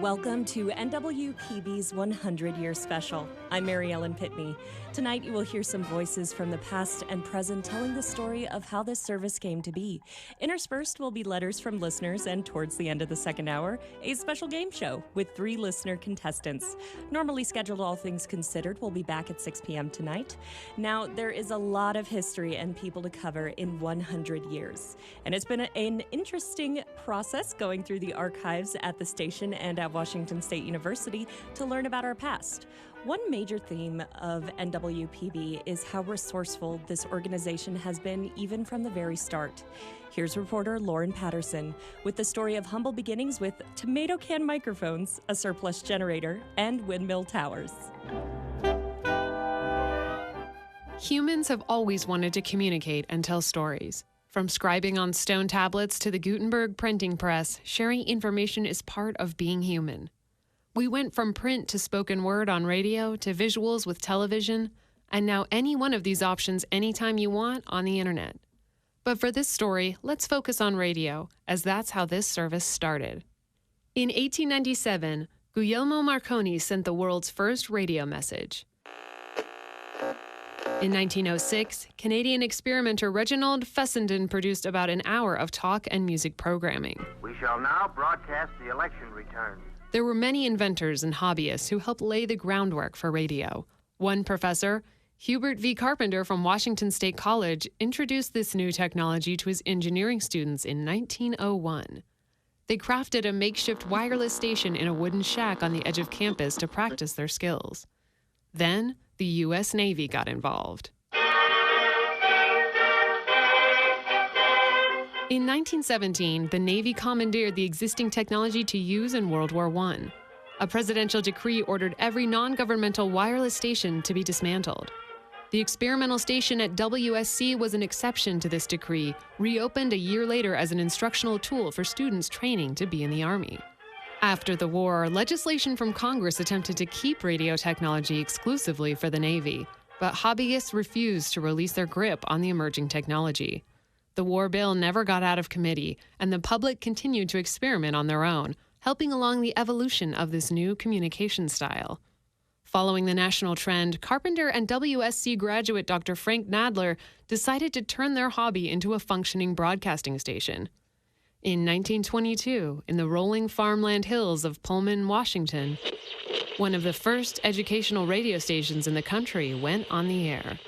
Welcome to NWPB's 100-Year Special. I'm Mary Ellen Pitney. Tonight you will hear some voices from the past and present telling the story of how this service came to be. Interspersed will be letters from listeners, and towards the end of the second hour, a special game show with 3 listener contestants. Normally scheduled All Things Considered will be back at 6 p.m. tonight. Now, there is a lot of history and people to cover in 100 years. And it's been an interesting process going through the archives at the station and at Washington State University to learn about our past. One major theme of NWPB is how resourceful this organization has been even from the very start. Here's reporter Lauren Paterson with the story of humble beginnings with tomato can microphones, a surplus generator, and windmill towers. Humans have always wanted to communicate and tell stories. From scribing on stone tablets to the Gutenberg printing press, sharing information is part of being human. We went from print to spoken word on radio to visuals with television, and now any one of these options anytime you want on the internet. But for this story, let's focus on radio, as that's how this service started. In 1897, Guglielmo Marconi sent the world's first radio message. In 1906, Canadian experimenter Reginald Fessenden produced about an hour of talk and music programming. We shall now broadcast the election returns. There were many inventors and hobbyists who helped lay the groundwork for radio. One professor, Hubert V. Carpenter from Washington State College, introduced this new technology to his engineering students in 1901. They crafted a makeshift wireless station in a wooden shack on the edge of campus to practice their skills. Then, the U.S. Navy got involved. In 1917, the Navy commandeered the existing technology to use in World War I. A presidential decree ordered every non-governmental wireless station to be dismantled. The experimental station at WSC was an exception to this decree, reopened a year later as an instructional tool for students training to be in the Army. After the war, legislation from Congress attempted to keep radio technology exclusively for the Navy, but hobbyists refused to release their grip on the emerging technology. The war bill never got out of committee, and the public continued to experiment on their own, helping along the evolution of this new communication style. Following the national trend, Carpenter and WSC graduate Dr. Frank Nadler decided to turn their hobby into a functioning broadcasting station. In 1922, in the rolling farmland hills of Pullman, Washington, one of the first educational radio stations in the country went on the air.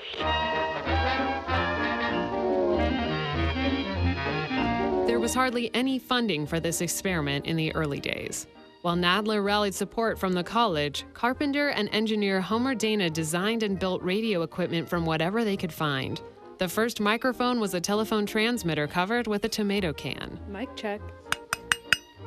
There was hardly any funding for this experiment in the early days. While Nadler rallied support from the college, Carpenter and engineer Homer Dana designed and built radio equipment from whatever they could find. The first microphone was a telephone transmitter covered with a tomato can. Mic check.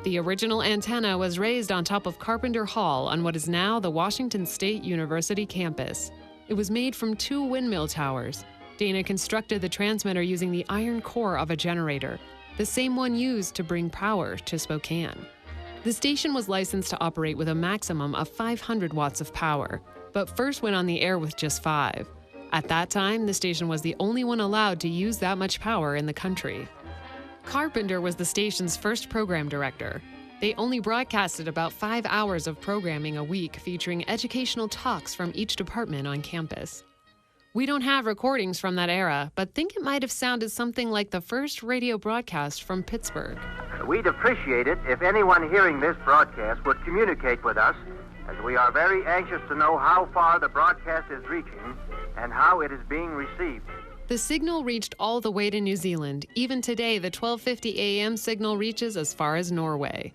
The original antenna was raised on top of Carpenter Hall on what is now the Washington State University campus. It was made from 2 windmill towers. Dana constructed the transmitter using the iron core of a generator, the same one used to bring power to Spokane. The station was licensed to operate with a maximum of 500 watts of power, but first went on the air with just 5. At that time, the station was the only one allowed to use that much power in the country. Carpenter was the station's first program director. They only broadcasted about 5 hours of programming a week featuring educational talks from each department on campus. We don't have recordings from that era, but think it might have sounded something like the first radio broadcast from Pittsburgh. We'd appreciate it if anyone hearing this broadcast would communicate with us, as we are very anxious to know how far the broadcast is reaching and how it is being received. The signal reached all the way to New Zealand. Even today, the 12:50 a.m. signal reaches as far as Norway.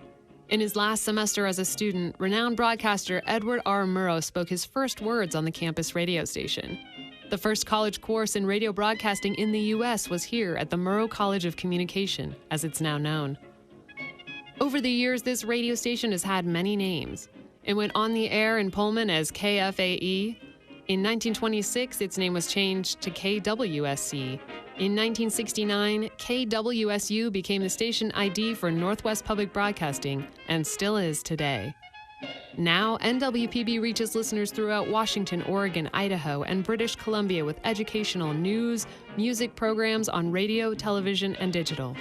In his last semester as a student, renowned broadcaster Edward R. Murrow spoke his first words on the campus radio station. The first college course in radio broadcasting in the U.S. was here at the Murrow College of Communication, as it's now known. Over the years, this radio station has had many names. It went on the air in Pullman as KFAE. In 1926, its name was changed to KWSC. In 1969, KWSU became the station ID for Northwest Public Broadcasting and still is today. Now, NWPB reaches listeners throughout Washington, Oregon, Idaho, and British Columbia with educational news, music programs on radio, television, and digital.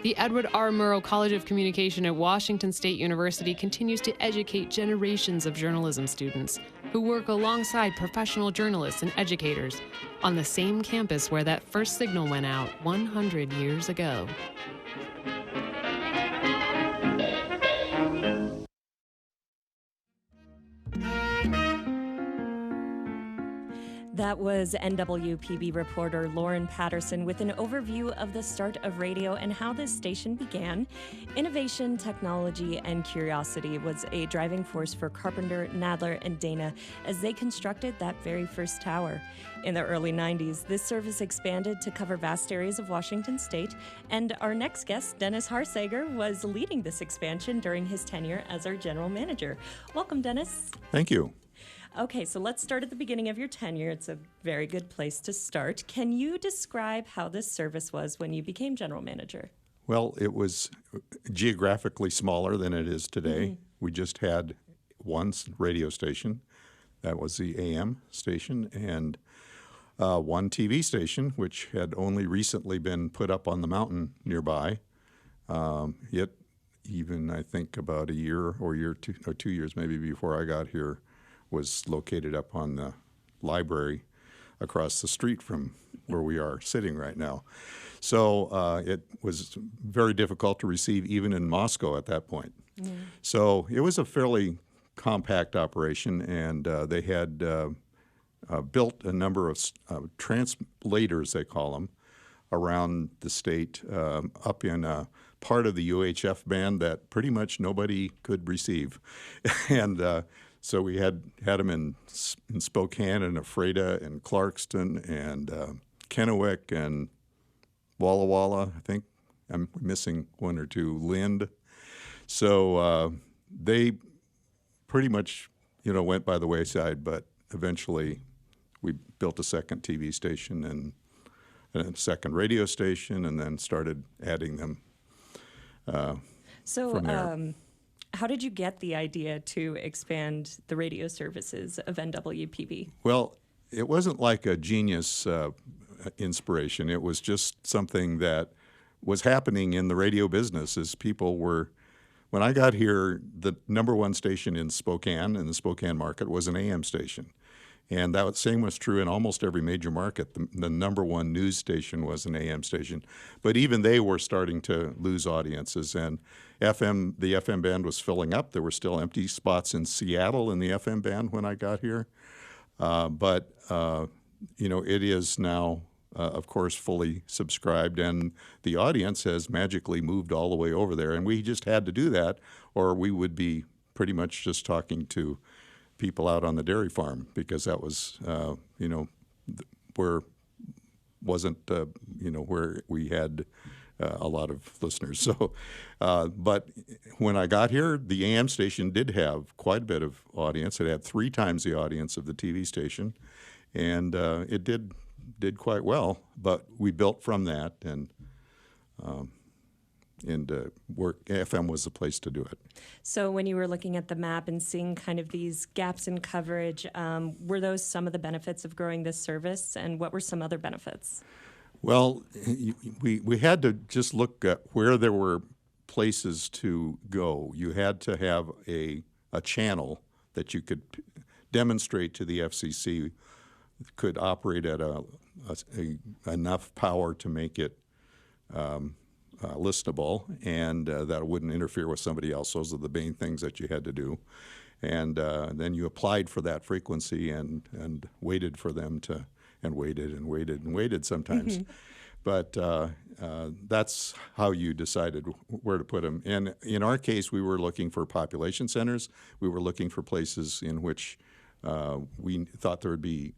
The Edward R. Murrow College of Communication at Washington State University continues to educate generations of journalism students who work alongside professional journalists and educators on the same campus where that first signal went out 100 years ago. That was NWPB reporter Lauren Paterson with an overview of the start of radio and how this station began. Innovation, technology, and curiosity was a driving force for Carpenter, Nadler, and Dana as they constructed that very first tower. In the early 90s, this service expanded to cover vast areas of Washington state, and our next guest, Dennis Haarsager, was leading this expansion during his tenure as our general manager. Welcome, Dennis. Thank you. Okay, so let's start at the beginning of your tenure. It's a very good place to start. Can you describe how this service was when you became general manager? Well, it was geographically smaller than it is today. Mm-hmm. We just had one radio station. That was the AM station, and one TV station, which had only recently been put up on the mountain nearby. Yet, even I think about a year or 2 years maybe before I got here, was located up on the library across the street from where we are sitting right now. So it was very difficult to receive even in Moscow at that point. Mm. So it was a fairly compact operation, and they had built a number of translators, they call them, around the state, up in a part of the UHF band that pretty much nobody could receive. And so we had them in Spokane and Ephrata and Clarkston and Kennewick and Walla Walla. I think I'm missing one or two, Lind. So they pretty much, went by the wayside, but eventually we built a second TV station and a second radio station, and then started adding them from there. How did you get the idea to expand the radio services of NWPB? Well, it wasn't like a genius inspiration. It was just something that was happening in the radio business as people were. When I got here, the number one station in Spokane, in the Spokane market, was an AM station. And that same was true in almost every major market. The number one news station was an AM station. But even they were starting to lose audiences. And the FM band was filling up. There were still empty spots in Seattle in the FM band when I got here. But it is now, of course, fully subscribed. And the audience has magically moved all the way over there. And we just had to do that, or we would be pretty much just talking to people out on the dairy farm, because that was, where we had a lot of listeners. So, but when I got here, the AM station did have quite a bit of audience. It had 3 times the audience of the TV station, and it did quite well. But we built from that, and FM was the place to do it. So when you were looking at the map and seeing kind of these gaps in coverage, were those some of the benefits of growing this service, and what were some other benefits? Well, we had to just look at where there were places to go. You had to have a channel that you could demonstrate to the FCC could operate at enough power to make it listenable, and that wouldn't interfere with somebody else. Those are the main things that you had to do. And then you applied for that frequency and waited for them to, and waited sometimes. Mm-hmm. But that's how you decided where to put them. And in our case, we were looking for population centers. We were looking for places in which we thought there would be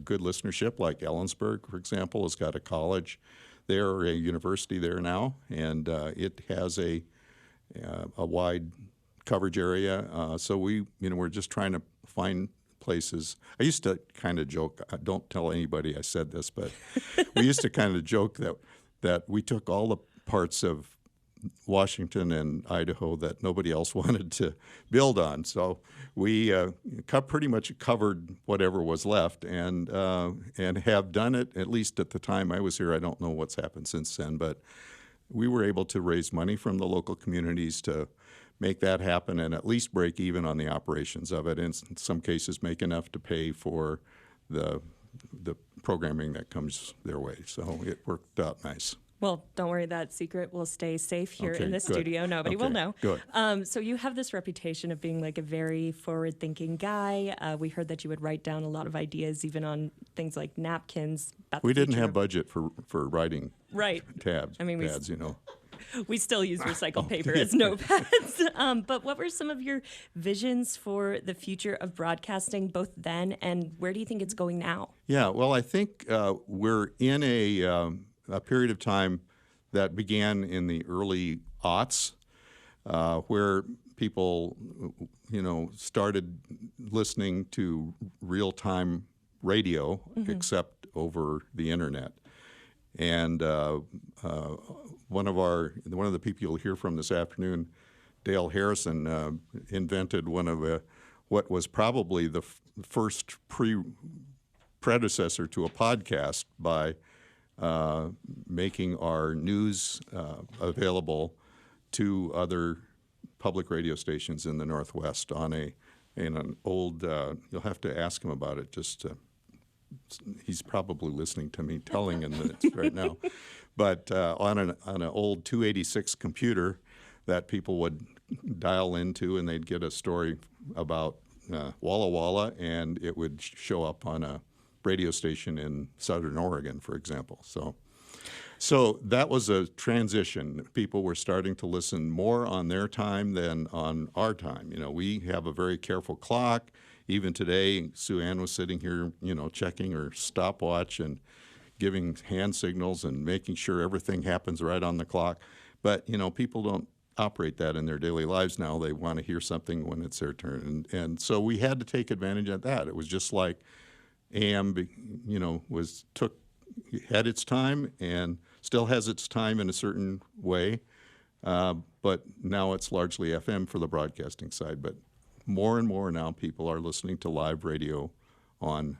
good listenership, like Ellensburg, for example, has got a college there, a university there now, and it has a wide coverage area. So we're just trying to find places. I used to kind of joke. Don't tell anybody I said this, but we used to kind of joke that we took all the parts of Washington and Idaho that nobody else wanted to build on. So we pretty much covered whatever was left, and have done it, at least at the time I was here. I don't know what's happened since then, but we were able to raise money from the local communities to make that happen and at least break even on the operations of it. In some cases, make enough to pay for the programming that comes their way. So it worked out nice. Well, don't worry, that secret will stay safe here in the good. studio. Nobody will know. Good. So you have this reputation of being like a very forward-thinking guy. We heard that you would write down a lot of ideas, even on things like napkins. We didn't have budget for writing pads, you know. We still use recycled paper as notepads. But what were some of your visions for the future of broadcasting, both then and where do you think it's going now? Yeah, well, I think we're in a period of time that began in the early aughts, where people, you know, started listening to real-time radio, except over the internet. And one of the people you'll hear from this afternoon, Dale Harrison, invented one of what was probably the first predecessor to a podcast by making our news available to other public radio stations in the Northwest in an old. You'll have to ask him about it. He's probably listening to me telling him this right now. But on an old 286 computer that people would dial into, and they'd get a story about Walla Walla, and it would show up on a radio station in Southern Oregon, for example. So that was a transition. People were starting to listen more on their time than on our time. You know, we have a very careful clock. Even today, Sueann was sitting here, you know, checking her stopwatch and giving hand signals and making sure everything happens right on the clock. But, you know, people don't operate that in their daily lives now. They want to hear something when it's their turn. And so we had to take advantage of that. It was just like AM, you know, had its time and still has its time in a certain way. But now it's largely FM for the broadcasting side. But more and more now people are listening to live radio on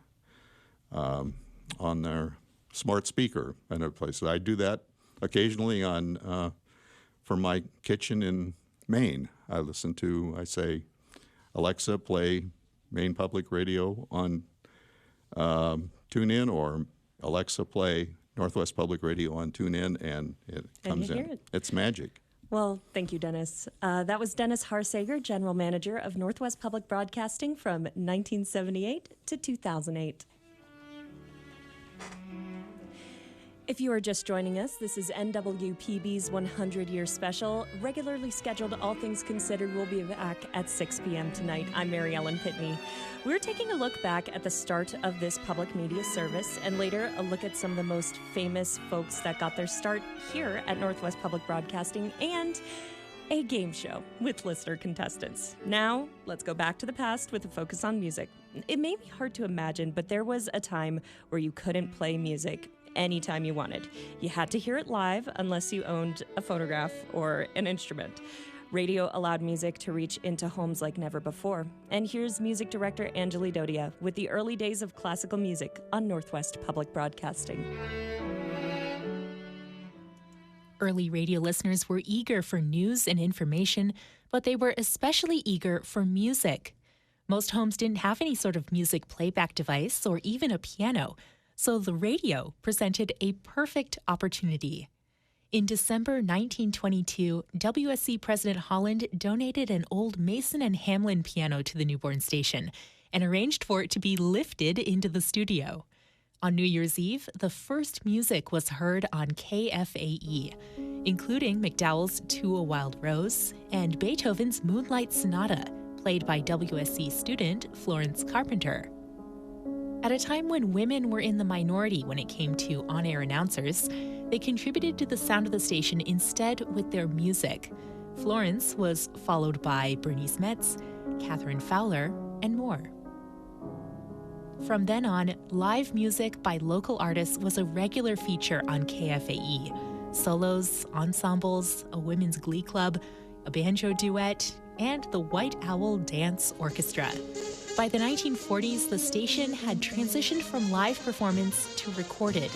their smart speaker and other places. I do that occasionally from my kitchen in Maine. I say, Alexa, play Maine Public Radio on TuneIn, or Alexa, play Northwest Public Radio on TuneIn, and it comes in. It's magic. Well, thank you, Dennis. That was Dennis Haarsager, General Manager of Northwest Public Broadcasting from 1978 to 2008. If you are just joining us, this is NWPB's 100-year special. Regularly scheduled All Things Considered will be back at 6 p.m. tonight. I'm Mary Ellen Pitney. We're taking a look back at the start of this public media service, and later a look at some of the most famous folks that got their start here at Northwest Public Broadcasting, and a game show with listener contestants. Now, let's go back to the past with a focus on music. It may be hard to imagine, but there was a time where you couldn't play music anytime you wanted. You had to hear it live unless you owned a phonograph or an instrument. Radio allowed music to reach into homes like never before. And here's music director Anjuli Dodhia with the early days of classical music on Northwest Public Broadcasting. Early radio listeners were eager for news and information, but they were especially eager for music. Most homes didn't have any sort of music playback device or even a piano, so the radio presented a perfect opportunity. In December 1922, WSC President Holland donated an old Mason and Hamlin piano to the newborn station and arranged for it to be lifted into the studio. On New Year's Eve, the first music was heard on KFAE, including McDowell's To a Wild Rose and Beethoven's Moonlight Sonata, played by WSC student Florence Carpenter. At a time when women were in the minority when it came to on-air announcers, they contributed to the sound of the station instead with their music. Florence was followed by Bernice Metz, Catherine Fowler, and more. From then on, live music by local artists was a regular feature on KFAE. Solos, ensembles, a women's glee club, a banjo duet, and the White Owl Dance Orchestra. By the 1940s, the station had transitioned from live performance to recorded.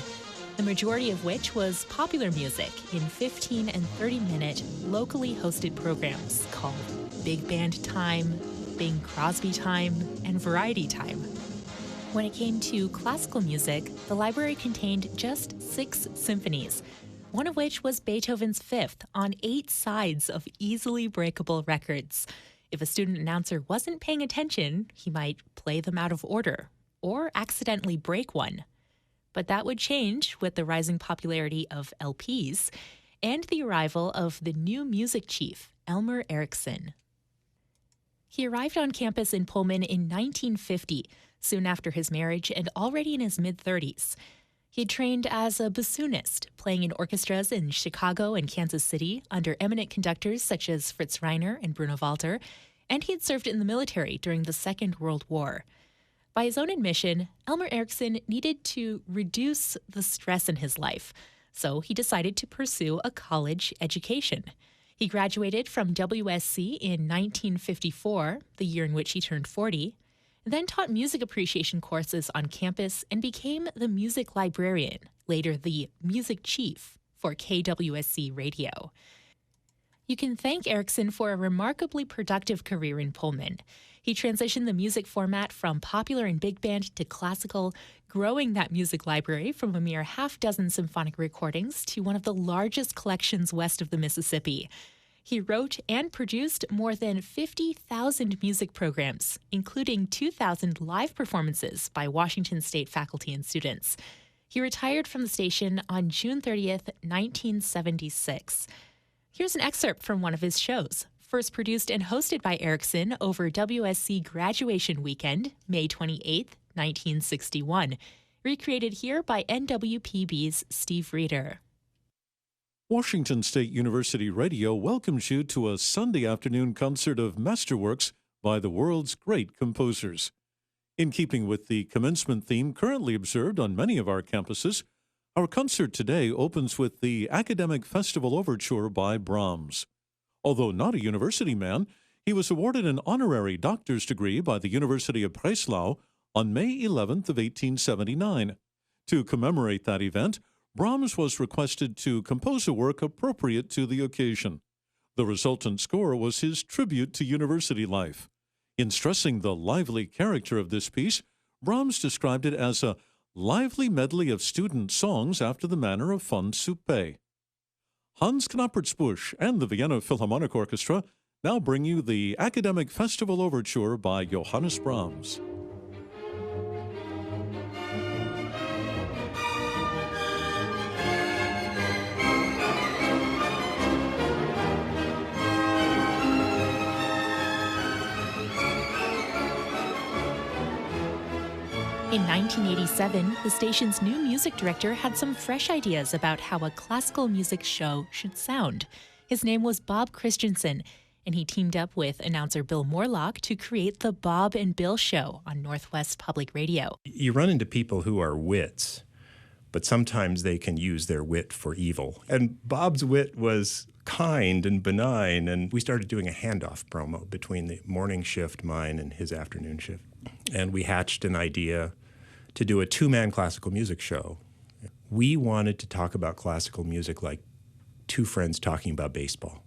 The the majority of which was popular music in 15 and 30-minute locally hosted programs called Big Band Time, Bing Crosby Time, and Variety Time. When it came to classical music, the library contained just 6 symphonies, one of which was Beethoven's Fifth on 8 sides of easily breakable records. If a student announcer wasn't paying attention, he might play them out of order or accidentally break one. But that would change with the rising popularity of LPs and the arrival of the new music chief, Elmer Henricksen. He arrived on campus in Pullman in 1950, soon after his marriage and already in his mid-30s. He trained as a bassoonist, playing in orchestras in Chicago and Kansas City under eminent conductors such as Fritz Reiner and Bruno Walter, and he had served in the military during the Second World War. By his own admission, Elmer Henricksen needed to reduce the stress in his life, so he decided to pursue a college education. He graduated from WSC in 1954, the year in which he turned 40, then taught music appreciation courses on campus and became the music librarian, later the music chief, for KWSC Radio. You can thank Henricksen for a remarkably productive career in Pullman. He transitioned the music format from popular and big band to classical, growing that music library from a mere half-dozen symphonic recordings to one of the largest collections west of the Mississippi. He wrote and produced more than 50,000 music programs, including 2,000 live performances by Washington State faculty and students. He retired from the station on June 30th, 1976. Here's an excerpt from one of his shows, first produced and hosted by Henricksen over WSC graduation weekend, May 28, 1961, recreated here by NWPB's Steve Reeder. Washington State University Radio welcomes you to a Sunday afternoon concert of masterworks by the world's great composers. In keeping with the commencement theme currently observed on many of our campuses, our concert today opens with the Academic Festival Overture by Brahms. Although not a university man, he was awarded an honorary doctor's degree by the University of Breslau on May 11th of 1879. To commemorate that event, Brahms was requested to compose a work appropriate to the occasion. The resultant score was his tribute to university life. In stressing the lively character of this piece, Brahms described it as a lively medley of student songs after the manner of von Suppé. Hans Knappertsbusch and the Vienna Philharmonic Orchestra now bring you the Academic Festival Overture by Johannes Brahms. In 1987, the station's new music director had some fresh ideas about how a classical music show should sound. His name was Bob Christensen, and he teamed up with announcer Bill Morlock to create the Bob and Bill Show on Northwest Public Radio. You run into people who are wits, but sometimes they can use their wit for evil. And Bob's wit was kind and benign, and we started doing a handoff promo between the morning shift, mine, and his afternoon shift. And we hatched an idea to do a 2-man classical music show. We wanted to talk about classical music like two friends talking about baseball.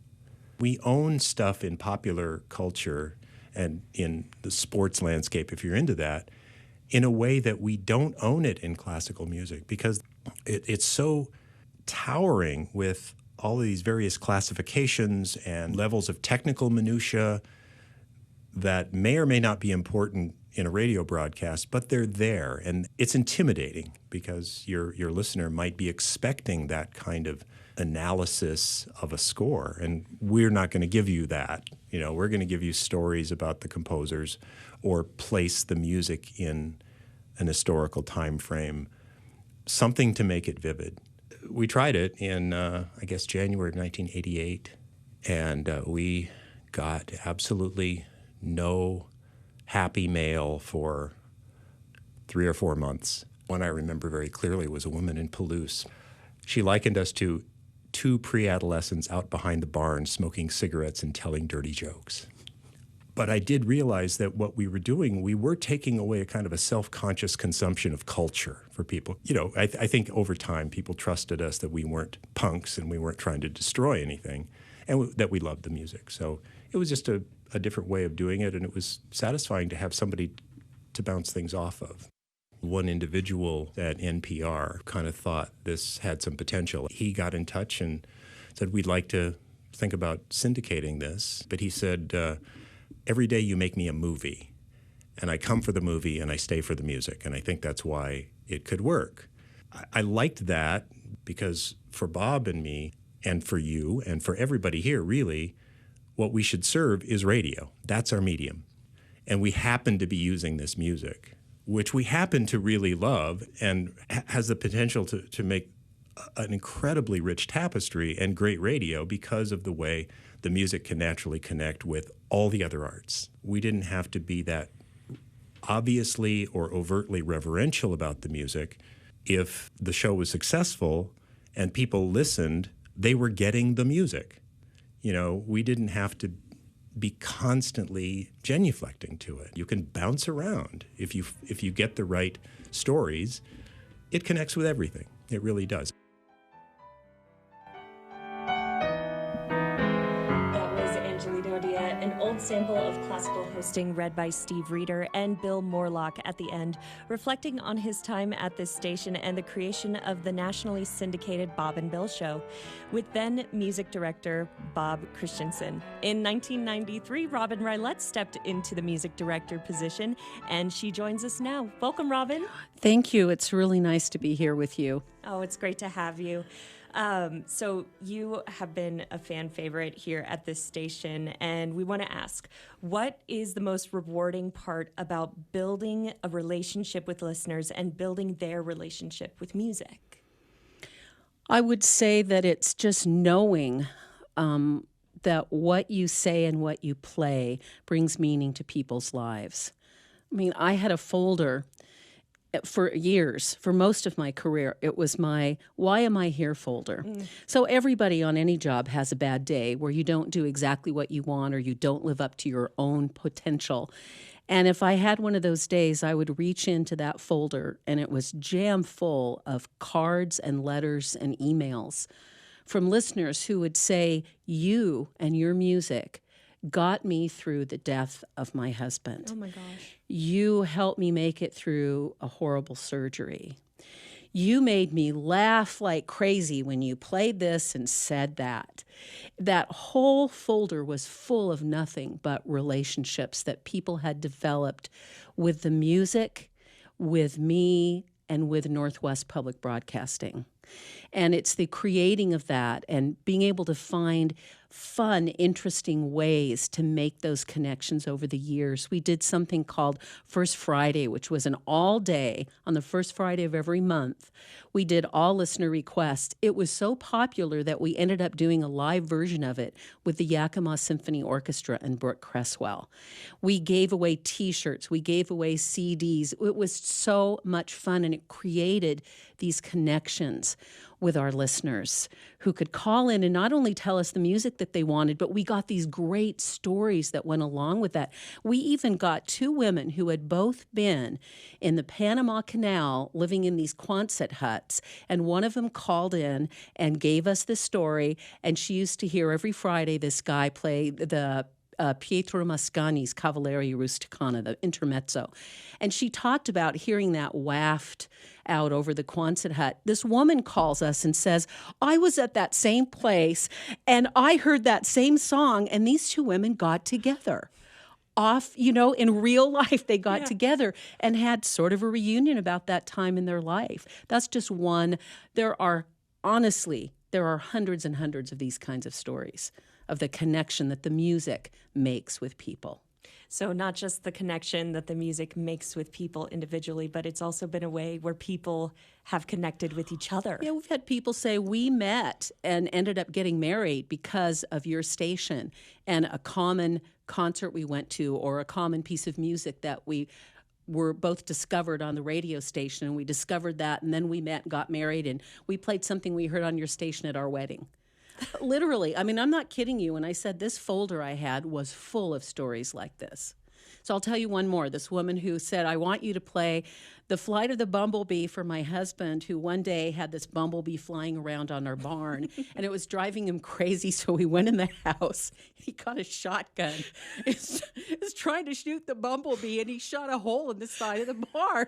We own stuff in popular culture and in the sports landscape, if you're into that, in a way that we don't own it in classical music, because it's so towering with all of these various classifications and levels of technical minutia that may or may not be important in a radio broadcast, but they're there. And it's intimidating because your listener might be expecting that kind of analysis of a score. And we're not going to give you that. You know, we're going to give you stories about the composers or place the music in an historical time frame, something to make it vivid. We tried it in, January of 1988, and we got absolutely no happy mail for 3 or 4 months. One I remember very clearly was a woman in Palouse. She likened us to 2 pre-adolescents out behind the barn smoking cigarettes and telling dirty jokes. But I did realize that what we were doing, we were taking away a kind of a self-conscious consumption of culture for people. You know, I think over time people trusted us that we weren't punks and we weren't trying to destroy anything, and that we loved the music. So it was just a different way of doing it, and it was satisfying to have somebody to bounce things off of. One individual at NPR kind of thought this had some potential. He got in touch and said, we'd like to think about syndicating this. But he said, every day you make me a movie, and I come for the movie and I stay for the music, and I think that's why it could work. I liked that because for Bob and me, and for you, and for everybody here, really, what we should serve is radio. That's our medium. And we happen to be using this music, which we happen to really love and has the potential to make an incredibly rich tapestry and great radio because of the way the music can naturally connect with all the other arts. We didn't have to be that obviously or overtly reverential about the music. If the show was successful and people listened, they were getting the music. You know, we didn't have to be constantly genuflecting to it. You can bounce around. If you get the right stories, it connects with everything. It really does. Dodhia, an old sample of classical hosting read by Steve Reeder and Bill Morlock at the end, reflecting on his time at this station and the creation of the nationally syndicated Bob and Bill Show, with then music director Bob Christensen. In 1993, Robin Rilette stepped into the music director position, and she joins us now. Welcome, Robin. Thank you. It's really nice to be here with you. Oh, it's great to have you. So you have been a fan favorite here at this station, and we want to ask, what is the most rewarding part about building a relationship with listeners and building their relationship with music? I would say that it's just knowing that what you say and what you play brings meaning to people's lives. I mean, I had a folder for years, for most of my career. It was my "Why am I here?" folder. So everybody on any job has a bad day where you don't do exactly what you want or you don't live up to your own potential. And if I had one of those days, I would reach into that folder, and it was jam full of cards and letters and emails from listeners who would say, "You and your music got me through the death of my husband. Oh my gosh. You helped me make it through a horrible surgery. You made me laugh like crazy when you played this and said that." That whole folder was full of nothing but relationships that people had developed with the music, with me, and with Northwest Public Broadcasting. And it's the creating of that and being able to find fun, interesting ways to make those connections over the years. We did something called First Friday, which was an all day on the first Friday of every month. We did all listener requests. It was so popular that we ended up doing a live version of it with the Yakima Symphony Orchestra and Brooke Cresswell. We gave away T-shirts. We gave away CDs. It was so much fun, and it created these connections with our listeners who could call in and not only tell us the music that they wanted, but we got these great stories that went along with that. We even got two women who had both been in the Panama Canal living in these Quonset huts, and one of them called in and gave us the story, and she used to hear every Friday this guy play the Pietro Mascagni's Cavalleria Rusticana, the intermezzo. And she talked about hearing that waft out over the Quonset hut. This woman calls us and says, "I was at that same place and I heard that same song," and these two women got together. In real life, they got together and had sort of a reunion about that time in their life. That's just one. There are hundreds and hundreds of these kinds of stories of the connection that the music makes with people. So not just the connection that the music makes with people individually, but it's also been a way where people have connected with each other. Yeah, we've had people say, "We met and ended up getting married because of your station," and a common concert we went to or a common piece of music that we were both discovered on the radio station, and we discovered that, and then we met and got married, and we played something we heard on your station at our wedding. Literally. I mean, I'm not kidding you when I said this folder I had was full of stories like this. So I'll tell you one more. This woman who said, I want you to play The Flight of the Bumblebee for my husband, who one day had this bumblebee flying around on our barn, and it was driving him crazy, so he went in the house. He got a shotgun. He's trying to shoot the bumblebee, and he shot a hole in the side of the barn.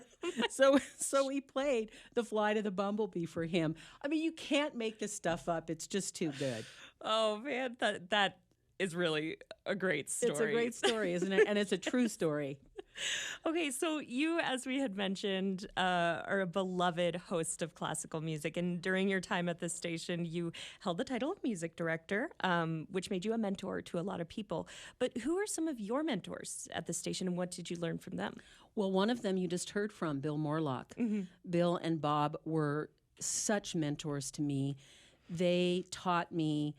So he played The Flight of the Bumblebee for him. I mean, you can't make this stuff up. It's just too good. Oh, man, that is really a great story. It's a great story, isn't it? And it's a true story. Okay, so you, as we had mentioned, are a beloved host of classical music. And during your time at the station, you held the title of music director, which made you a mentor to a lot of people. But who are some of your mentors at the station, and what did you learn from them? Well, one of them you just heard from, Bill Morlock. Mm-hmm. Bill and Bob were such mentors to me. They taught me.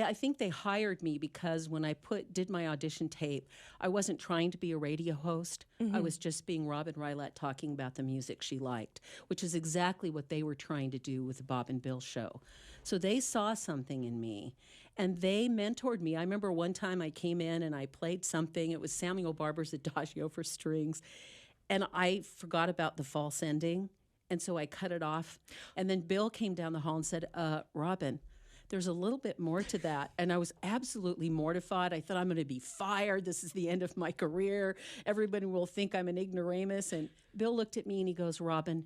I think they hired me because when I did my audition tape, I wasn't trying to be a radio host. Mm-hmm. I was just being Robin Rilette talking about the music she liked, which is exactly what they were trying to do with the Bob and Bill show. So they saw something in me, and they mentored me. I remember one time I came in and I played something. It was Samuel Barber's Adagio for strings, and I forgot about the false ending, and so I cut it off. And then Bill came down the hall and said, Robin, there's a little bit more to that. And I was absolutely mortified. I thought, I'm going to be fired. This is the end of my career. Everybody will think I'm an ignoramus. And Bill looked at me and he goes, Robin,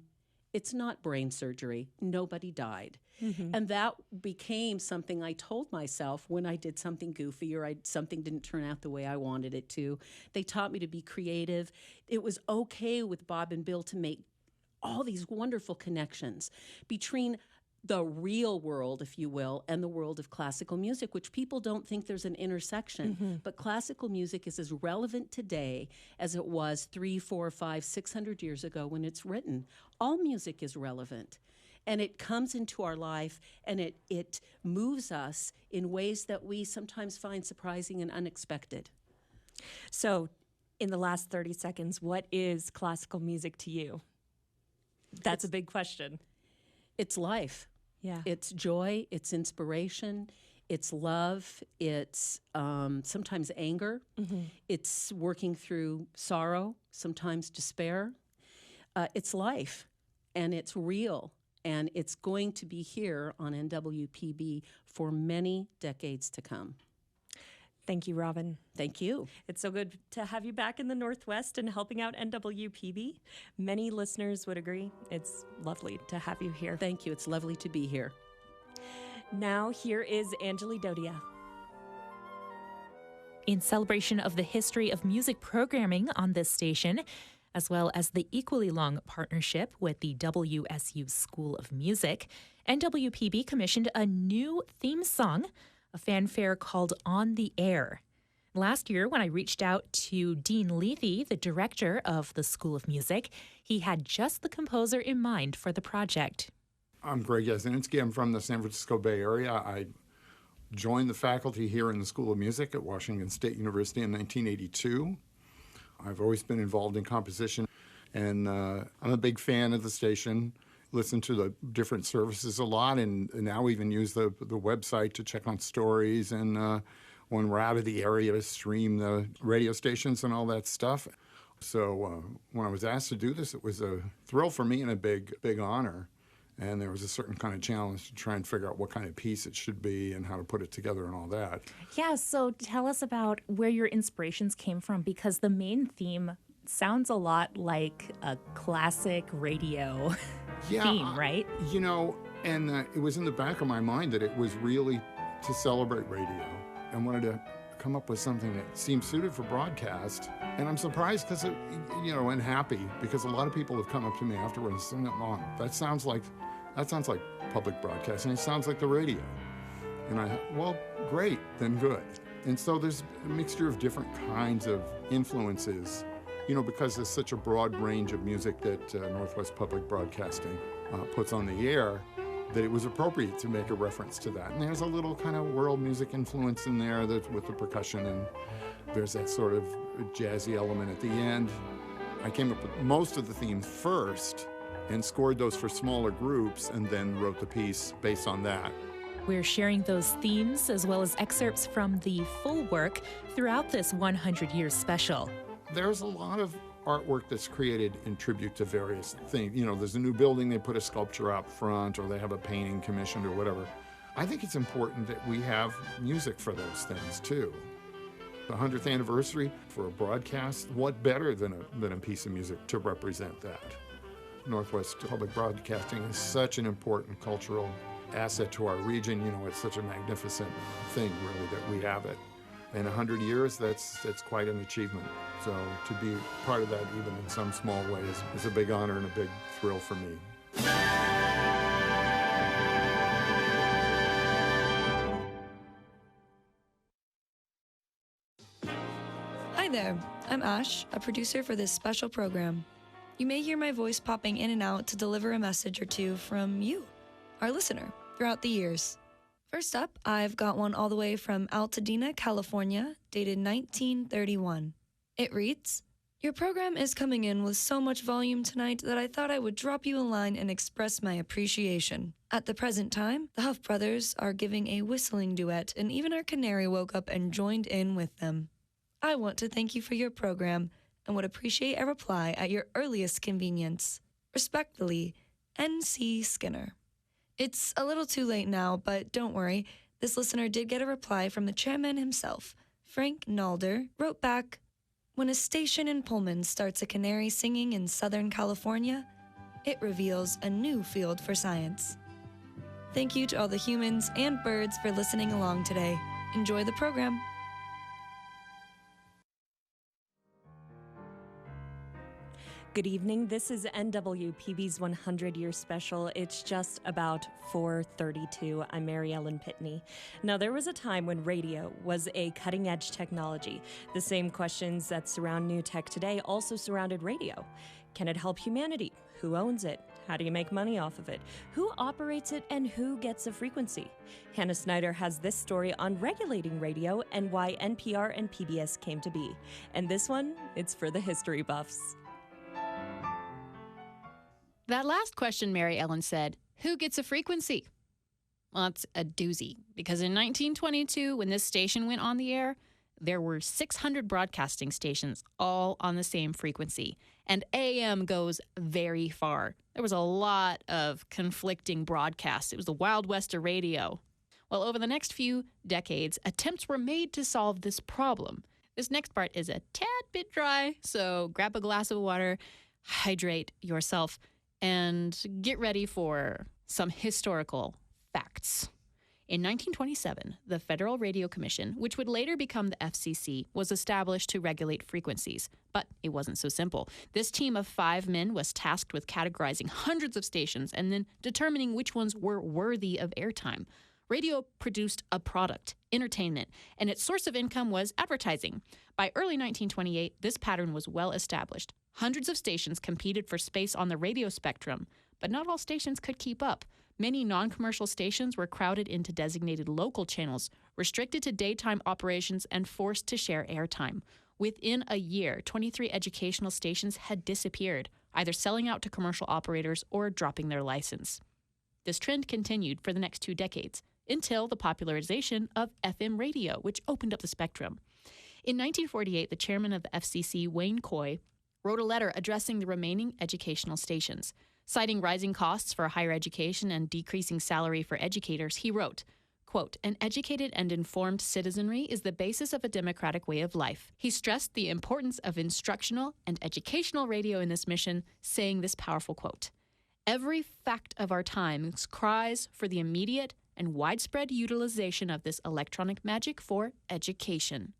it's not brain surgery. Nobody died. Mm-hmm. And that became something I told myself when I did something goofy or something didn't turn out the way I wanted it to. They taught me to be creative. It was okay with Bob and Bill to make all these wonderful connections between the real world, if you will, and the world of classical music, which people don't think there's an intersection. Mm-hmm. But classical music is as relevant today as it was 300, 400, 500, 600 years ago when it's written. All music is relevant. And it comes into our life, and it moves us in ways that we sometimes find surprising and unexpected. So, in the last 30 seconds, what is classical music to you? That's a big question. It's life. Yeah. It's joy, it's inspiration, it's love, it's sometimes anger, mm-hmm. It's working through sorrow, sometimes despair. It's life, and it's real, and it's going to be here on NWPB for many decades to come. Thank you, Robin. Thank you. It's so good to have you back in the Northwest and helping out NWPB. Many listeners would agree. It's lovely to have you here. Thank you. It's lovely to be here. Now, here is Anjuli Dodhia. In celebration of the history of music programming on this station, as well as the equally long partnership with the WSU School of Music, NWPB commissioned a new theme song, a fanfare called On the Air. Last year, when I reached out to Dean Lethe, the director of the School of Music, he had just the composer in mind for the project. I'm Greg Yasinitsky. I'm from the San Francisco Bay Area. I joined the faculty here in the School of Music at Washington State University in 1982. I've always been involved in composition, and I'm a big fan of the station. Listen to the different services a lot, and now even use the website to check on stories, and when we're out of the area, stream the radio stations and all that stuff. So when I was asked to do this, it was a thrill for me and a big honor. And there was a certain kind of challenge to try and figure out what kind of piece it should be and how to put it together and all that. Yeah, so tell us about where your inspirations came from, because the main theme sounds a lot like a classic radio theme, right? You know, and it was in the back of my mind that it was really to celebrate radio. I wanted to come up with something that seemed suited for broadcast. And I'm surprised because, and happy, because a lot of people have come up to me afterwards and said, Mom, that sounds like public broadcasting. It sounds like the radio. And I thought, well, great, then good. And so there's a mixture of different kinds of influences, because there's such a broad range of music that Northwest Public Broadcasting puts on the air, that it was appropriate to make a reference to that. And there's a little kind of world music influence in there with the percussion, and there's that sort of jazzy element at the end. I came up with most of the themes first and scored those for smaller groups, and then wrote the piece based on that. We're sharing those themes as well as excerpts from the full work throughout this 100-year special. There's a lot of artwork that's created in tribute to various things. You know, there's a new building, they put a sculpture out front, or they have a painting commissioned or whatever. I think it's important that we have music for those things too. The 100th anniversary for a broadcast, what better than a piece of music to represent that? Northwest Public Broadcasting is such an important cultural asset to our region. You know, it's such a magnificent thing, really, that we have it. In 100 years, that's quite an achievement. So to be part of that, even in some small way, is a big honor and a big thrill for me. Hi there, I'm Ash, a producer for this special program. You may hear my voice popping in and out to deliver a message or two from you, our listener, throughout the years. First up, I've got one all the way from Altadena, California, dated 1931. It reads, "Your program is coming in with so much volume tonight that I thought I would drop you a line and express my appreciation. At the present time, the Huff brothers are giving a whistling duet, and even our canary woke up and joined in with them. I want to thank you for your program and would appreciate a reply at your earliest convenience. Respectfully, N.C. Skinner." It's a little too late now, but don't worry. This listener did get a reply from the chairman himself. Frank Nalder wrote back, "When a station in Pullman starts a canary singing in Southern California, it reveals a new field for science." Thank you to all the humans and birds for listening along today. Enjoy the program. Good evening. This is NWPB's 100-year special. It's just about 4:32. I'm Mary Ellen Pitney. Now, there was a time when radio was a cutting-edge technology. The same questions that surround new tech today also surrounded radio. Can it help humanity? Who owns it? How do you make money off of it? Who operates it, and who gets a frequency? Hannah Snyder has this story on regulating radio and why NPR and PBS came to be. And this one, it's for the history buffs. That last question, Mary Ellen said, who gets a frequency? Well, it's a doozy, because in 1922, when this station went on the air, there were 600 broadcasting stations all on the same frequency, and AM goes very far. There was a lot of conflicting broadcasts. It was the Wild West of radio. Well, over the next few decades, attempts were made to solve this problem. This next part is a tad bit dry, so grab a glass of water, hydrate yourself, and get ready for some historical facts. In 1927, the Federal Radio Commission, which would later become the FCC, was established to regulate frequencies. But it wasn't so simple. This team of 5 men was tasked with categorizing hundreds of stations and then determining which ones were worthy of airtime. Radio produced a product, entertainment, and its source of income was advertising. By early 1928, this pattern was well established. Hundreds of stations competed for space on the radio spectrum, but not all stations could keep up. Many non-commercial stations were crowded into designated local channels, restricted to daytime operations, and forced to share airtime. Within a year, 23 educational stations had disappeared, either selling out to commercial operators or dropping their license. This trend continued for the next 2 decades, until the popularization of FM radio, which opened up the spectrum. In 1948, the chairman of the FCC, Wayne Coy, wrote a letter addressing the remaining educational stations. Citing rising costs for higher education and decreasing salary for educators, he wrote, quote, "An educated and informed citizenry is the basis of a democratic way of life." He stressed the importance of instructional and educational radio in this mission, saying this powerful quote, "Every fact of our times cries for the immediate and widespread utilization of this electronic magic for education."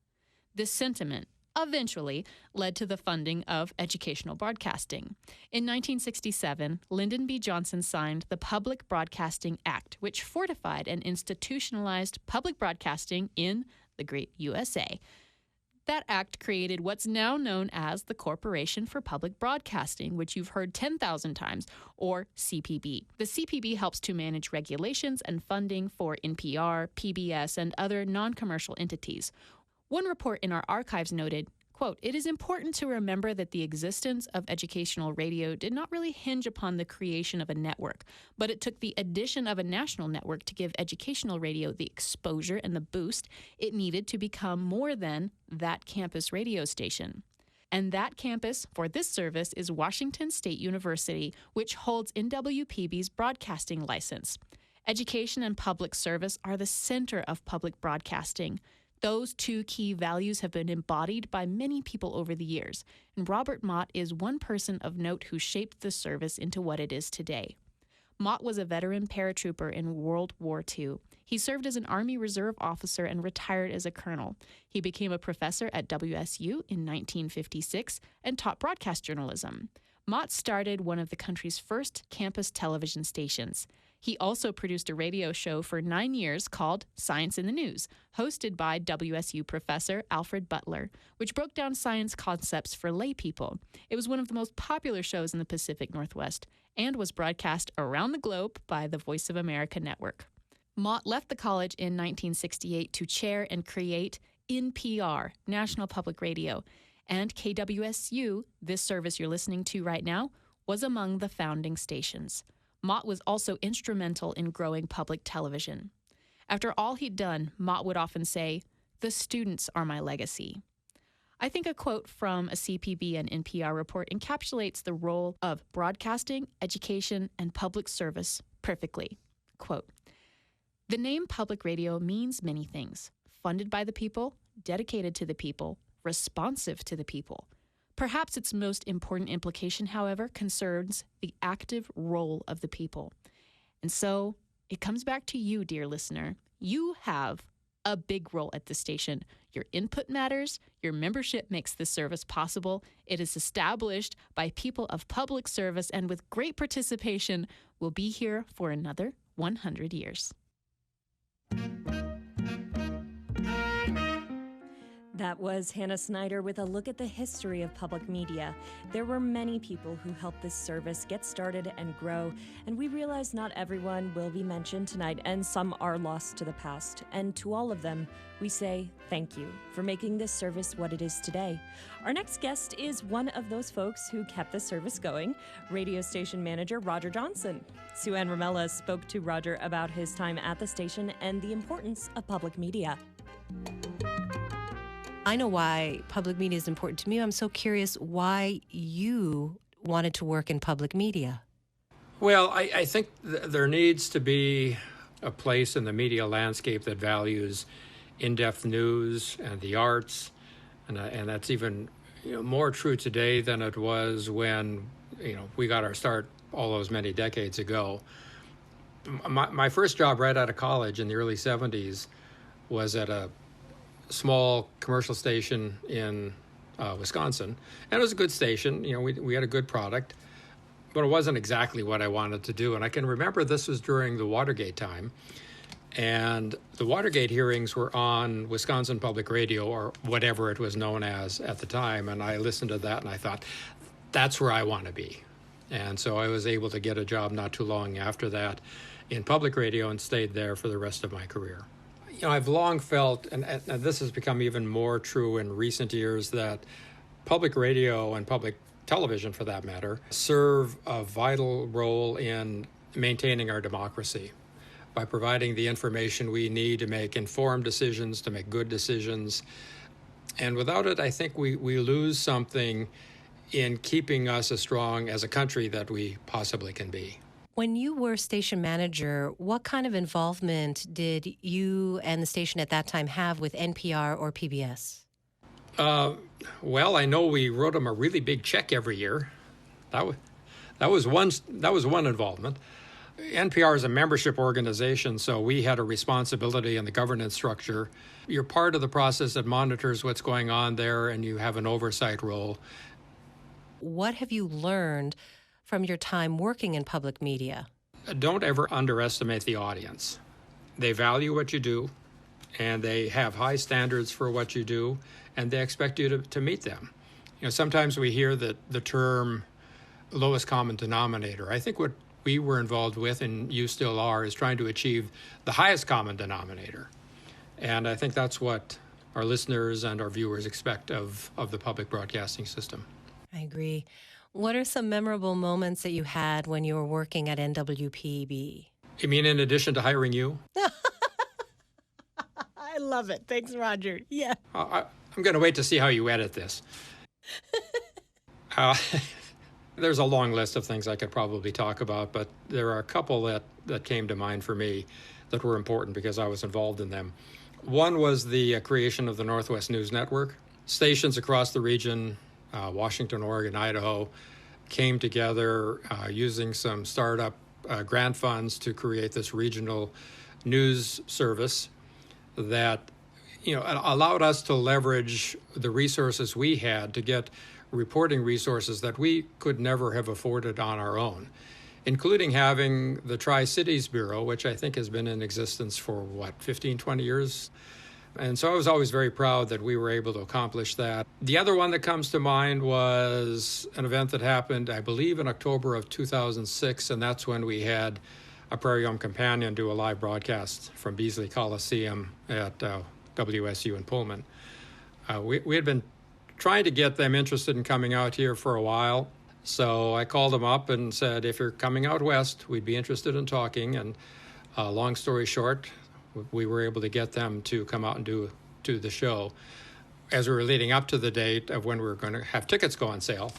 This sentiment eventually led to the funding of educational broadcasting. In 1967, Lyndon B. Johnson signed the Public Broadcasting Act, which fortified and institutionalized public broadcasting in the great USA. That act created what's now known as the Corporation for Public Broadcasting, which you've heard 10,000 times, or CPB. The CPB helps to manage regulations and funding for NPR, PBS, and other non-commercial entities. One report in our archives noted, quote, Quote, "It is important to remember that the existence of educational radio did not really hinge upon the creation of a network, but it took the addition of a national network to give educational radio the exposure and the boost it needed to become more than that campus radio station. And that campus for this service is Washington State University, which holds NWPB's broadcasting license. Education and public service are the center of public broadcasting. Those two key values have been embodied by many people over the years, and Robert Mott is one person of note who shaped the service into what it is today. Mott was a veteran paratrooper in World War II. He served as an Army Reserve officer and retired as a colonel. He became a professor at WSU in 1956 and taught broadcast journalism. Mott started one of the country's first campus television stations. He also produced a radio show for 9 years called Science in the News, hosted by WSU professor Alfred Butler, which broke down science concepts for lay people. It was one of the most popular shows in the Pacific Northwest and was broadcast around the globe by the Voice of America network. Mott left the college in 1968 to chair and create NPR, National Public Radio, and KWSU, this service you're listening to right now, was among the founding stations. Mott was also instrumental in growing public television. After all he'd done, Mott would often say, "The students are my legacy." I think a quote from a CPB and NPR report encapsulates the role of broadcasting, education, and public service perfectly. Quote, "The name public radio means many things. Funded by the people, dedicated to the people, responsive to the people. Perhaps its most important implication, however, concerns the active role of the people. And so it comes back to you, dear listener. You have a big role at this station. Your input matters. Your membership makes this service possible. It is established by people of public service, and with great participation, will be here for another 100 years. That was Hannah Snyder with a look at the history of public media. There were many people who helped this service get started and grow, and we realize not everyone will be mentioned tonight, and some are lost to the past. And to all of them, we say thank you for making this service what it is today. Our next guest is one of those folks who kept the service going, radio station manager Roger Johnson. Sueann Ramella spoke to Roger about his time at the station and the importance of public media. I know why public media is important to me. I'm so curious why you wanted to work in public media. Well, I think there needs to be a place in the media landscape that values in-depth news and the arts, and that's even more true today than it was when we got our start all those many decades ago. My first job right out of college in the early 70s was at a small commercial station in Wisconsin, and it was a good station. We had a good product, but it wasn't exactly what I wanted to do. And I can remember this was during the Watergate time, and the Watergate hearings were on Wisconsin Public Radio, or whatever it was known as at the time, and I listened to that and I thought, that's where I want to be. And so I was able to get a job not too long after that in public radio and stayed there for the rest of my career. I've long felt, and this has become even more true in recent years, that public radio and public television, for that matter, serve a vital role in maintaining our democracy by providing the information we need to make informed decisions, to make good decisions. And without it, I think we lose something in keeping us as strong as a country that we possibly can be. When you were station manager, what kind of involvement did you and the station at that time have with NPR or PBS? Well, I know we wrote them a really big check every year. That was one involvement. NPR is a membership organization, so we had a responsibility in the governance structure. You're part of the process that monitors what's going on there, and you have an oversight role. What have you learned from your time working in public media? Don't ever underestimate the audience. They value what you do, and they have high standards for what you do, and they expect you to meet them. Sometimes we hear the term lowest common denominator. I think what we were involved with, and you still are, is trying to achieve the highest common denominator. And I think that's what our listeners and our viewers expect of the public broadcasting system. I agree. What are some memorable moments that you had when you were working at NWPB? You mean in addition to hiring you? I love it. Thanks, Roger. Yeah. I'm going to wait to see how you edit this. There's a long list of things I could probably talk about, but there are a couple that came to mind for me that were important because I was involved in them. One was the creation of the Northwest News Network. Stations across the region, Washington, Oregon, Idaho, came together using some startup grant funds to create this regional news service that allowed us to leverage the resources we had to get reporting resources that we could never have afforded on our own, including having the Tri-Cities Bureau, which I think has been in existence for, 15, 20 years? And so I was always very proud that we were able to accomplish that. The other one that comes to mind was an event that happened, I believe, in October of 2006, and that's when we had a Prairie Home Companion do a live broadcast from Beasley Coliseum at WSU in Pullman. We had been trying to get them interested in coming out here for a while, so I called them up and said, if you're coming out west, we'd be interested in talking. And long story short, we were able to get them to come out and do the show. As we were leading up to the date of when we were going to have tickets go on sale,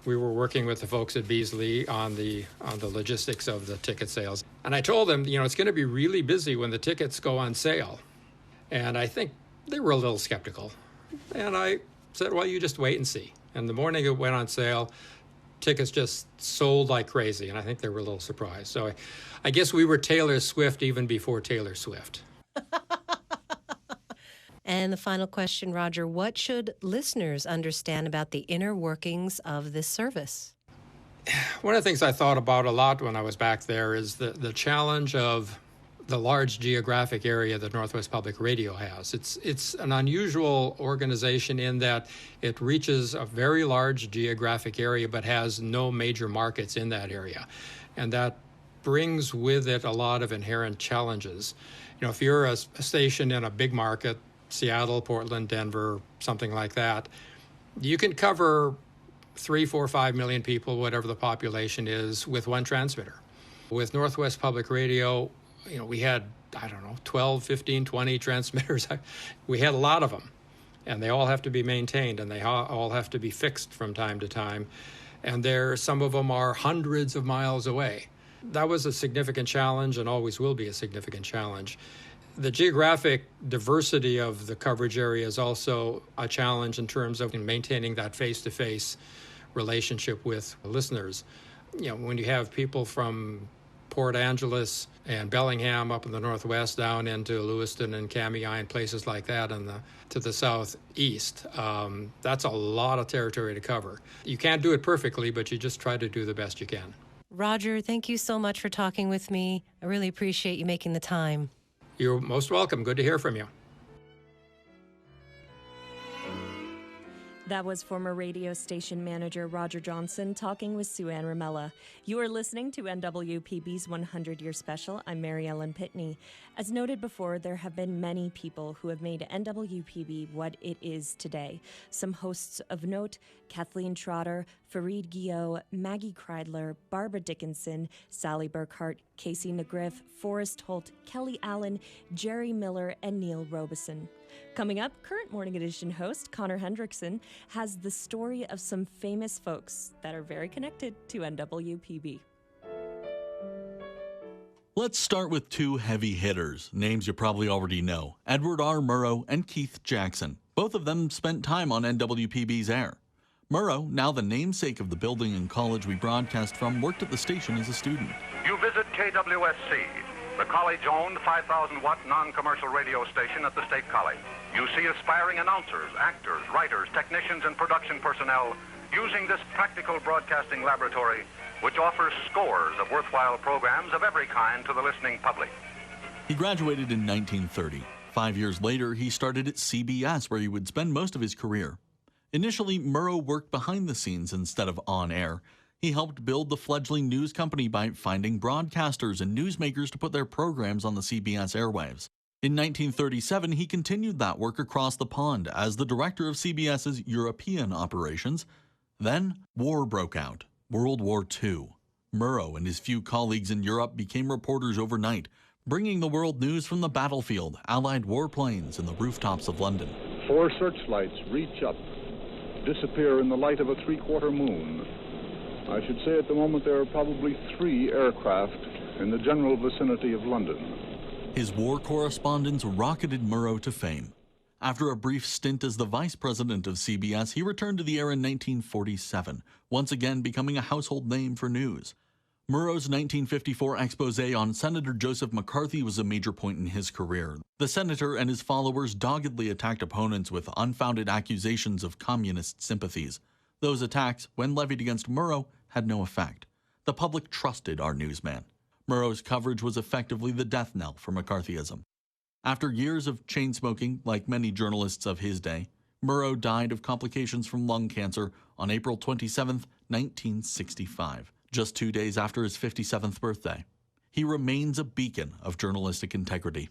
we were working with the folks at Beasley on the logistics of the ticket sales. And I told them, it's going to be really busy when the tickets go on sale. And I think they were a little skeptical. And I said, well, you just wait and see. And the morning it went on sale, tickets just sold like crazy. And I think they were a little surprised. So I guess we were Taylor Swift even before Taylor Swift. And the final question, Roger, what should listeners understand about the inner workings of this service? One of the things I thought about a lot when I was back there is the challenge of the large geographic area that Northwest Public Radio has. It's an unusual organization in that it reaches a very large geographic area but has no major markets in that area. And that brings with it a lot of inherent challenges. If you're a station in a big market, Seattle, Portland, Denver, something like that, you can cover 3, 4, 5 million people, whatever the population is, with one transmitter. With Northwest Public Radio, we had, 12, 15, 20 transmitters. We had a lot of them, and they all have to be maintained, and they all have to be fixed from time to time. And some of them are hundreds of miles away. That was a significant challenge and always will be a significant challenge. The geographic diversity of the coverage area is also a challenge in terms of maintaining that face-to-face relationship with listeners. When you have people from Port Angeles and Bellingham up in the northwest down into Lewiston and Kamiah and places like that to the southeast, that's a lot of territory to cover. You can't do it perfectly, but you just try to do the best you can. Roger, thank you so much for talking with me. I really appreciate you making the time. You're most welcome. Good to hear from you. That was former radio station manager Roger Johnson talking with Sueann Ramella. You are listening to NWPB's 100-year special. I'm Mary Ellen Pitney. As noted before, there have been many people who have made NWPB what it is today. Some hosts of note: Kathleen Trotter, Fareed Guillot, Maggie Kreidler, Barbara Dickinson, Sally Burkhart, Casey Negriff, Forrest Holt, Kelly Allen, Jerry Miller, and Neil Robeson. Coming up, current Morning Edition host Connor Henricksen has the story of some famous folks that are very connected to NWPB. Let's start with two heavy hitters, names you probably already know: Edward R. Murrow and Keith Jackson. Both of them spent time on NWPB's air. Murrow, now the namesake of the building and college we broadcast from, worked at the station as a student. You visit KWSC, the college-owned 5,000-watt non-commercial radio station at the State College. You see aspiring announcers, actors, writers, technicians, and production personnel using this practical broadcasting laboratory, which offers scores of worthwhile programs of every kind to the listening public. He graduated in 1930. 5 years later, he started at CBS, where he would spend most of his career. Initially, Murrow worked behind the scenes instead of on air. He helped build the fledgling news company by finding broadcasters and newsmakers to put their programs on the CBS airwaves. In 1937, he continued that work across the pond as the director of CBS's European operations. Then, war broke out, World War II. Murrow and his few colleagues in Europe became reporters overnight, bringing the world news from the battlefield, Allied warplanes, and the rooftops of London. 4 searchlights reach up, disappear in the light of a 3/4 moon. I should say at the moment there are probably 3 aircraft in the general vicinity of London. His war correspondence rocketed Murrow to fame. After a brief stint as the vice president of CBS, he returned to the air in 1947, once again becoming a household name for news. Murrow's 1954 expose on Senator Joseph McCarthy was a major point in his career. The senator and his followers doggedly attacked opponents with unfounded accusations of communist sympathies. Those attacks, when levied against Murrow, had no effect. The public trusted our newsman. Murrow's coverage was effectively the death knell for McCarthyism. After years of chain smoking, like many journalists of his day, Murrow died of complications from lung cancer on April 27, 1965, just 2 days after his 57th birthday. He remains a beacon of journalistic integrity.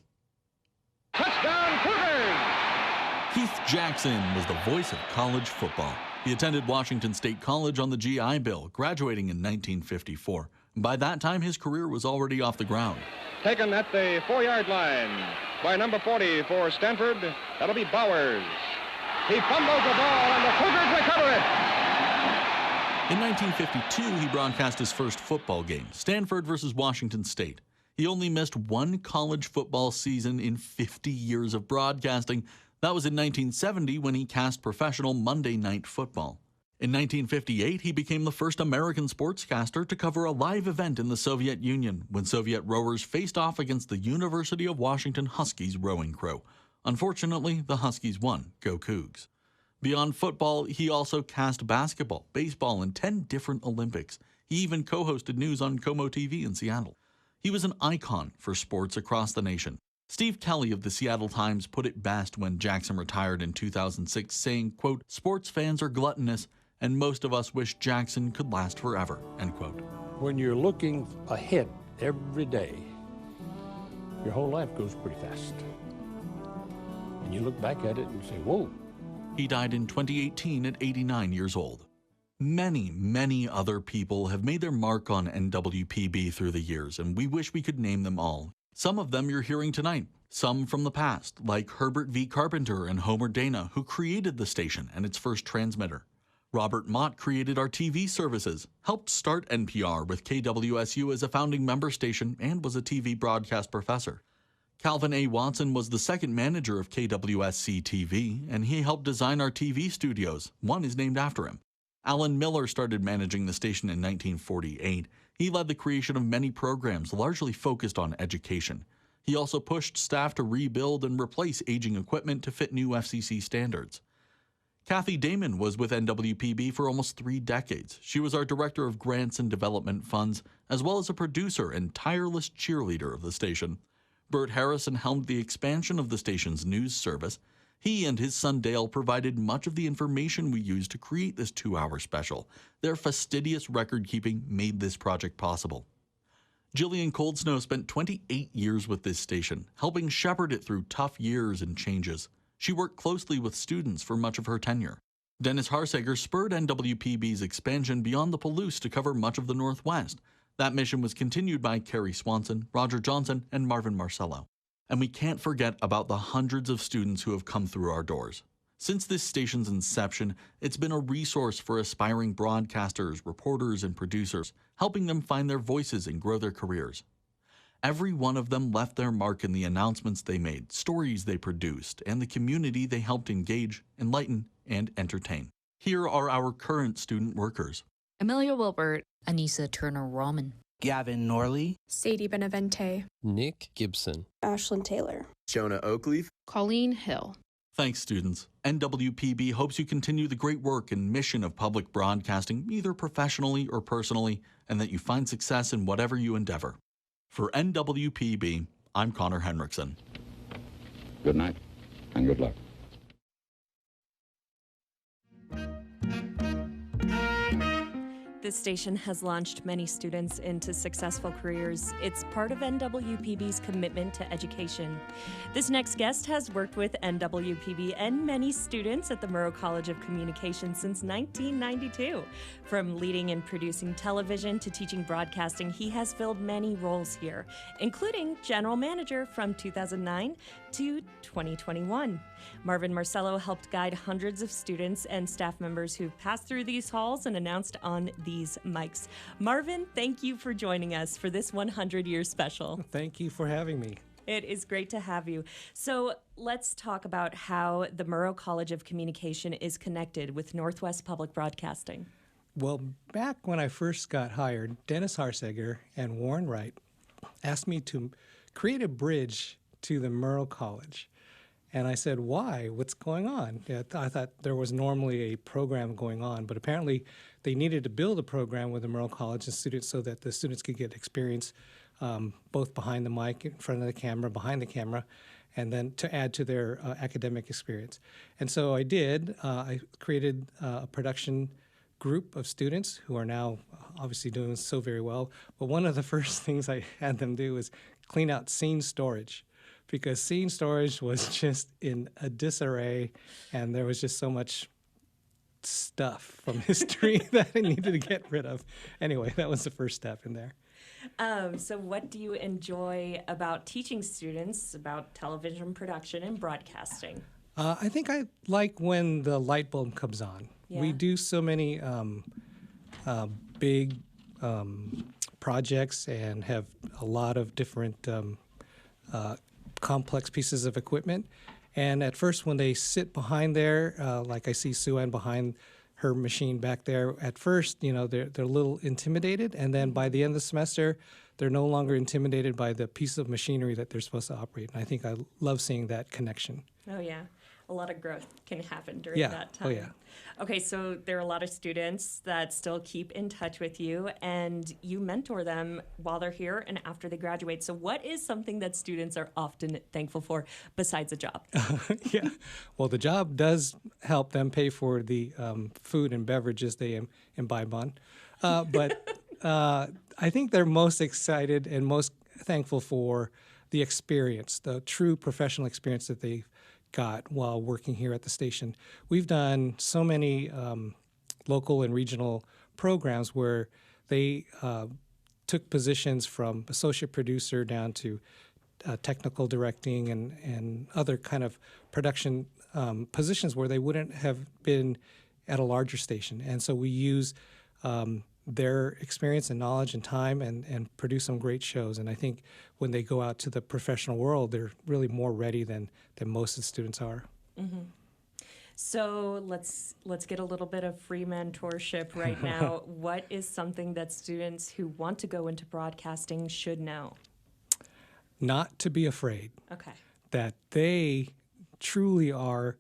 Touchdown, Cougars! Keith Jackson was the voice of college football. He attended Washington State College on the GI Bill, graduating in 1954. By that time, his career was already off the ground. Taken at the 4-yard line by number 40 for Stanford. That'll be Bowers. He fumbles the ball and the Cougars recover it. In 1952, he broadcast his first football game, Stanford versus Washington State. He only missed 1 college football season in 50 years of broadcasting. That was in 1970 when he cast professional Monday Night Football. In 1958, he became the first American sportscaster to cover a live event in the Soviet Union when Soviet rowers faced off against the University of Washington Huskies rowing crew. Unfortunately, the Huskies won. Go Cougs. Beyond football, he also cast basketball, baseball, and 10 different Olympics. He even co-hosted news on Como TV in Seattle. He was an icon for sports across the nation. Steve Kelly of the Seattle Times put it best when Jackson retired in 2006, saying, quote, "Sports fans are gluttonous, and most of us wish Jackson could last forever," end quote. When you're looking ahead every day, your whole life goes pretty fast. And you look back at it and say, whoa. He died in 2018 at 89 years old. Many, many other people have made their mark on NWPB through the years, and we wish we could name them all. Some of them you're hearing tonight, some from the past, like Herbert V. Carpenter and Homer Dana, who created the station and its first transmitter. Robert Mott created our TV services, helped start NPR with KWSU as a founding member station, and was a TV broadcast professor. Calvin A. Watson was the second manager of KWSC TV, and he helped design our TV studios. One is named after him. Alan Miller started managing the station in 1948. He led the creation of many programs, largely focused on education. He also pushed staff to rebuild and replace aging equipment to fit new FCC standards. Kathy Dahmen was with NWPB for almost 3 decades. She was our director of grants and development funds, as well as a producer and tireless cheerleader of the station. Bert Harrison helmed the expansion of the station's news service. He and his son Dale provided much of the information we used to create this 2-hour special. Their fastidious record-keeping made this project possible. Jillian Coldsnow spent 28 years with this station, helping shepherd it through tough years and changes. She worked closely with students for much of her tenure. Dennis Haarsager spurred NWPB's expansion beyond the Palouse to cover much of the Northwest. That mission was continued by Carrie Swanson, Roger Johnson, and Marvin Marcelo. And we can't forget about the hundreds of students who have come through our doors. Since this station's inception, it's been a resource for aspiring broadcasters, reporters, and producers, helping them find their voices and grow their careers. Every one of them left their mark in the announcements they made, stories they produced, and the community they helped engage, enlighten, and entertain. Here are our current student workers. Amelia Wilbert, Anissa Turner-Rahman, Gavin Norley, Sadie Benavente, Nick Gibson, Ashlyn Taylor, Jonah Oakleaf, Colleen Hill. Thanks, students. NWPB hopes you continue the great work and mission of public broadcasting, either professionally or personally, and that you find success in whatever you endeavor. For NWPB, I'm Connor Henricksen. Good night, and good luck. This station has launched many students into successful careers. It's part of NWPB's commitment to education. This next guest has worked with NWPB and many students at the Murrow College of Communication since 1992. From leading and producing television to teaching broadcasting, he has filled many roles here, including general manager from 2009 to 2021. Marvin Marcelo helped guide hundreds of students and staff members who've passed through these halls and announced on these mics. Marvin, thank you for joining us for this 100-year special. Thank you for having me. It is great to have you. So let's talk about how the Murrow College of Communication is connected with Northwest Public Broadcasting. Well, back when I first got hired, Dennis Haarsager and Warren Wright asked me to create a bridge to the Murrow College. And I said, why? What's going on? I thought there was normally a program going on, but apparently they needed to build a program with the Murrow College and students so that the students could get experience both behind the mic, in front of the camera, behind the camera, and then to add to their academic experience. And so I did. I created a production group of students who are now obviously doing so very well. But one of the first things I had them do was clean out scene storage, because scene storage was just in a disarray, and there was just so much stuff from history that I needed to get rid of. Anyway, that was the first step in there. So what do you enjoy about teaching students about television production and broadcasting? I think I like when the light bulb comes on. Yeah. We do so many big projects and have a lot of different complex pieces of equipment. And at first when they sit behind there, like I see Sueann behind her machine back there, at first, you know, they're a little intimidated. And then by the end of the semester, they're no longer intimidated by the piece of machinery that they're supposed to operate. And I think I love seeing that connection. Oh, yeah. A lot of growth can happen during that time. Oh, yeah. Okay, so there are a lot of students that still keep in touch with you, and you mentor them while they're here and after they graduate. So what is something that students are often thankful for besides a job? Yeah, well, the job does help them pay for the food and beverages they imbibe on. But I think they're most excited and most thankful for the experience, the true professional experience that they've got while working here at the station. We've done so many local and regional programs where they took positions from associate producer down to technical directing and other kind of production positions where they wouldn't have been at a larger station. And so we use their experience and knowledge and time and produce some great shows. And I think when they go out to the professional world, they're really more ready than most of the students are. Mm-hmm. So let's get a little bit of free mentorship right now. What is something that students who want to go into broadcasting should know? Not to be afraid. Okay. That they truly are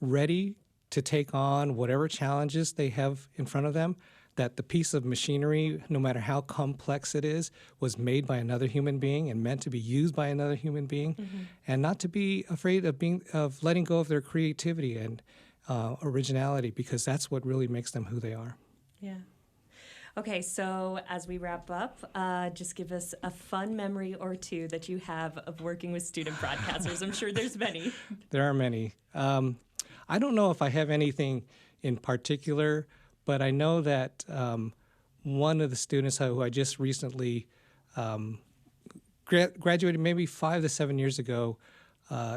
ready to take on whatever challenges they have in front of them, that the piece of machinery, no matter how complex it is, was made by another human being and meant to be used by another human being, and not to be afraid of letting go of their creativity and originality, because that's what really makes them who they are. Yeah. Okay, so as we wrap up, just give us a fun memory or two that you have of working with student broadcasters. I'm sure there's many. There are many. I don't know if I have anything in particular, but I know that one of the students who I just recently graduated maybe 5 to 7 years ago,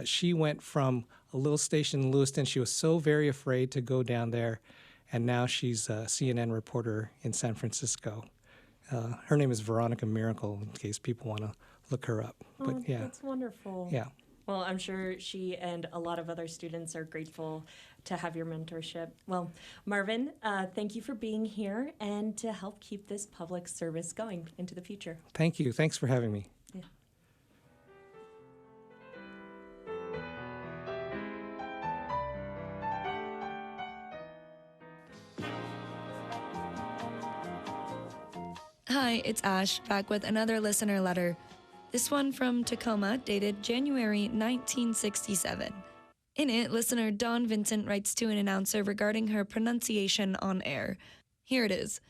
she went from a little station in Lewiston. She was so very afraid to go down there, and now she's a CNN reporter in San Francisco. Her name is Veronica Miracle, in case people want to look her up. But yeah, that's wonderful. Yeah. Well, I'm sure she and a lot of other students are grateful to have your mentorship. Well, Marvin, thank you for being here and to help keep this public service going into the future. Thank you. Thanks for having me. Yeah. Hi, it's Ash, back with another listener letter. This one from Tacoma, dated January 1967. In it, listener Dawn Vincent writes to an announcer regarding her pronunciation on air. Here it is.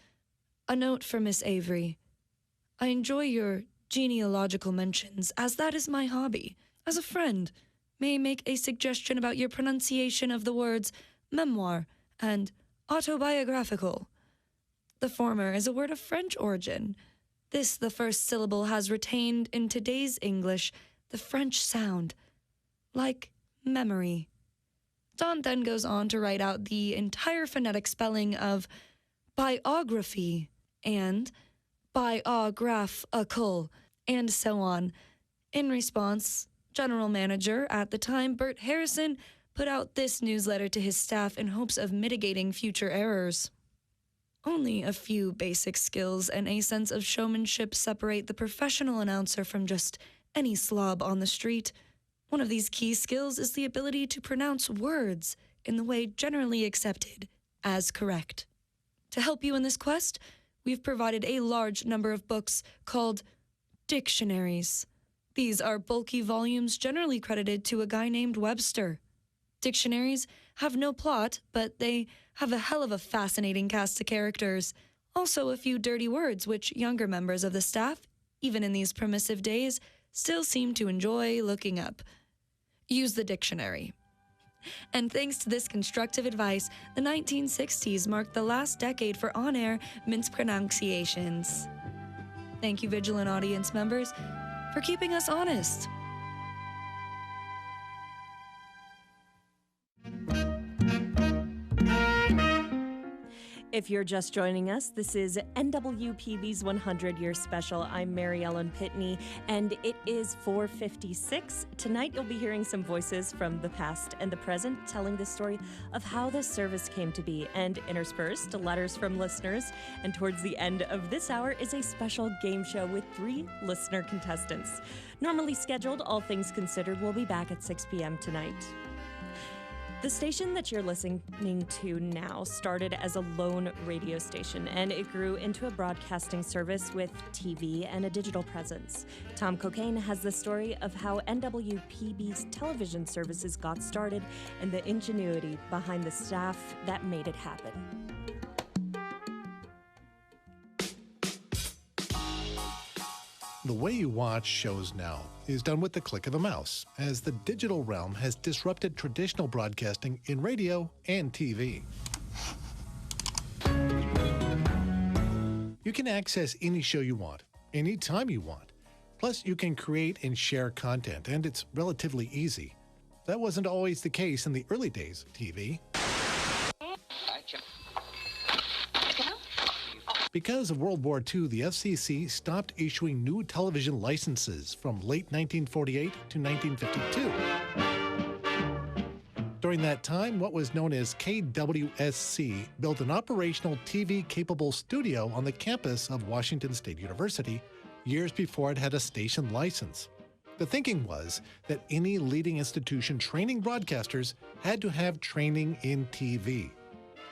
A note for Miss Avery. I enjoy your genealogical mentions, as that is my hobby. As a friend, may I make a suggestion about your pronunciation of the words memoir and autobiographical? The former is a word of French origin. This, the first syllable, has retained in today's English the French sound, like memory. Don then goes on to write out the entire phonetic spelling of biography and biographical, and so on. In response, General Manager at the time, Bert Harrison, put out this newsletter to his staff in hopes of mitigating future errors. Only a few basic skills and a sense of showmanship separate the professional announcer from just any slob on the street. One of these key skills is the ability to pronounce words in the way generally accepted as correct. To help you in this quest, we've provided a large number of books called dictionaries. These are bulky volumes generally credited to a guy named Webster. Dictionaries have no plot, but they have a hell of a fascinating cast of characters. Also a few dirty words which younger members of the staff, even in these permissive days, still seem to enjoy looking up. Use the dictionary. And thanks to this constructive advice, the 1960s marked the last decade for on-air mispronunciations. Thank you, vigilant audience members, for keeping us honest. If you're just joining us, this is NWPB's 100-year special. I'm Mary Ellen Pitney, and it is 4:56. Tonight, you'll be hearing some voices from the past and the present, telling the story of how this service came to be, and interspersed, letters from listeners. And towards the end of this hour is a special game show with 3 listener contestants. Normally scheduled, all things considered, we'll be back at 6 p.m. tonight. The station that you're listening to now started as a lone radio station, and it grew into a broadcasting service with TV and a digital presence. Thom Kokenge has the story of how NWPB's television services got started and the ingenuity behind the staff that made it happen. The way you watch shows now is done with the click of a mouse, as the digital realm has disrupted traditional broadcasting in radio and TV. You can access any show you want, anytime you want. Plus, you can create and share content, and it's relatively easy. That wasn't always the case in the early days of TV. Because of World War II, the FCC stopped issuing new television licenses from late 1948 to 1952. During that time, what was known as KWSC built an operational TV-capable studio on the campus of Washington State University years before it had a station license. The thinking was that any leading institution training broadcasters had to have training in TV.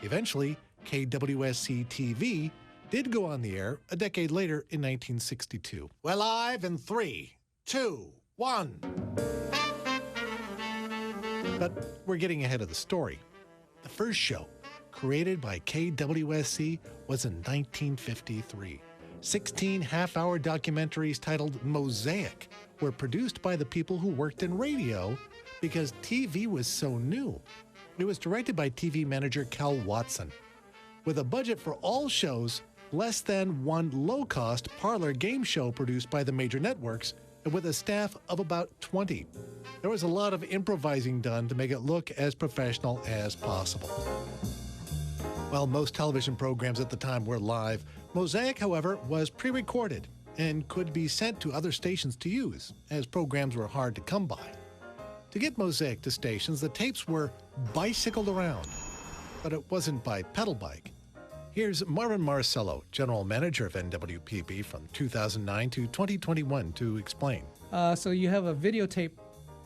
Eventually, KWSC-TV did go on the air a decade later in 1962. We're live in 3, 2, 1. But we're getting ahead of the story. The first show, created by KWSC, was in 1953. 16 half-hour documentaries titled Mosaic were produced by the people who worked in radio because TV was so new. It was directed by TV manager Cal Watson. With a budget for all shows, less than one low-cost parlor game show produced by the major networks, and with a staff of about 20. There was a lot of improvising done to make it look as professional as possible. While most television programs at the time were live, Mosaic, however, was pre-recorded and could be sent to other stations to use, as programs were hard to come by. To get Mosaic to stations, the tapes were bicycled around, but it wasn't by pedal bike. Here's Marvin Marcelo, General Manager of NWPB from 2009 to 2021, to explain. So you have a videotape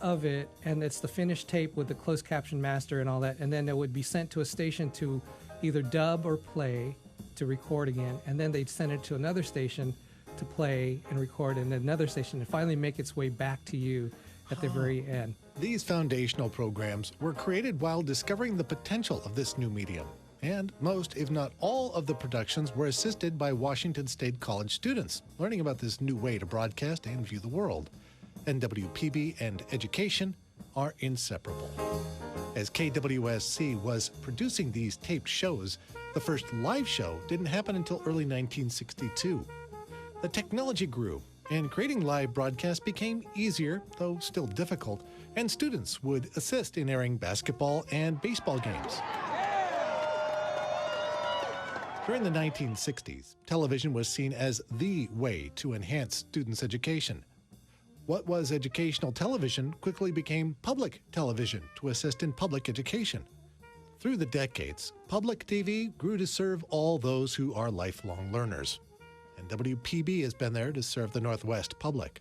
of it, and it's the finished tape with the closed caption master and all that, and then it would be sent to a station to either dub or play to record again, and then they'd send it to another station to play and record in another station and finally make its way back to you at the very end. These foundational programs were created while discovering the potential of this new medium And most, if not all, of the productions were assisted by Washington State College students, learning about this new way to broadcast and view the world. NWPB and education are inseparable. As KWSC was producing these taped shows, the first live show didn't happen until early 1962. The technology grew, and creating live broadcasts became easier, though still difficult, and students would assist in airing basketball and baseball games. During the 1960s, television was seen as the way to enhance students' education. What was educational television quickly became public television to assist in public education. Through the decades, public TV grew to serve all those who are lifelong learners. And NWPB has been there to serve the Northwest public.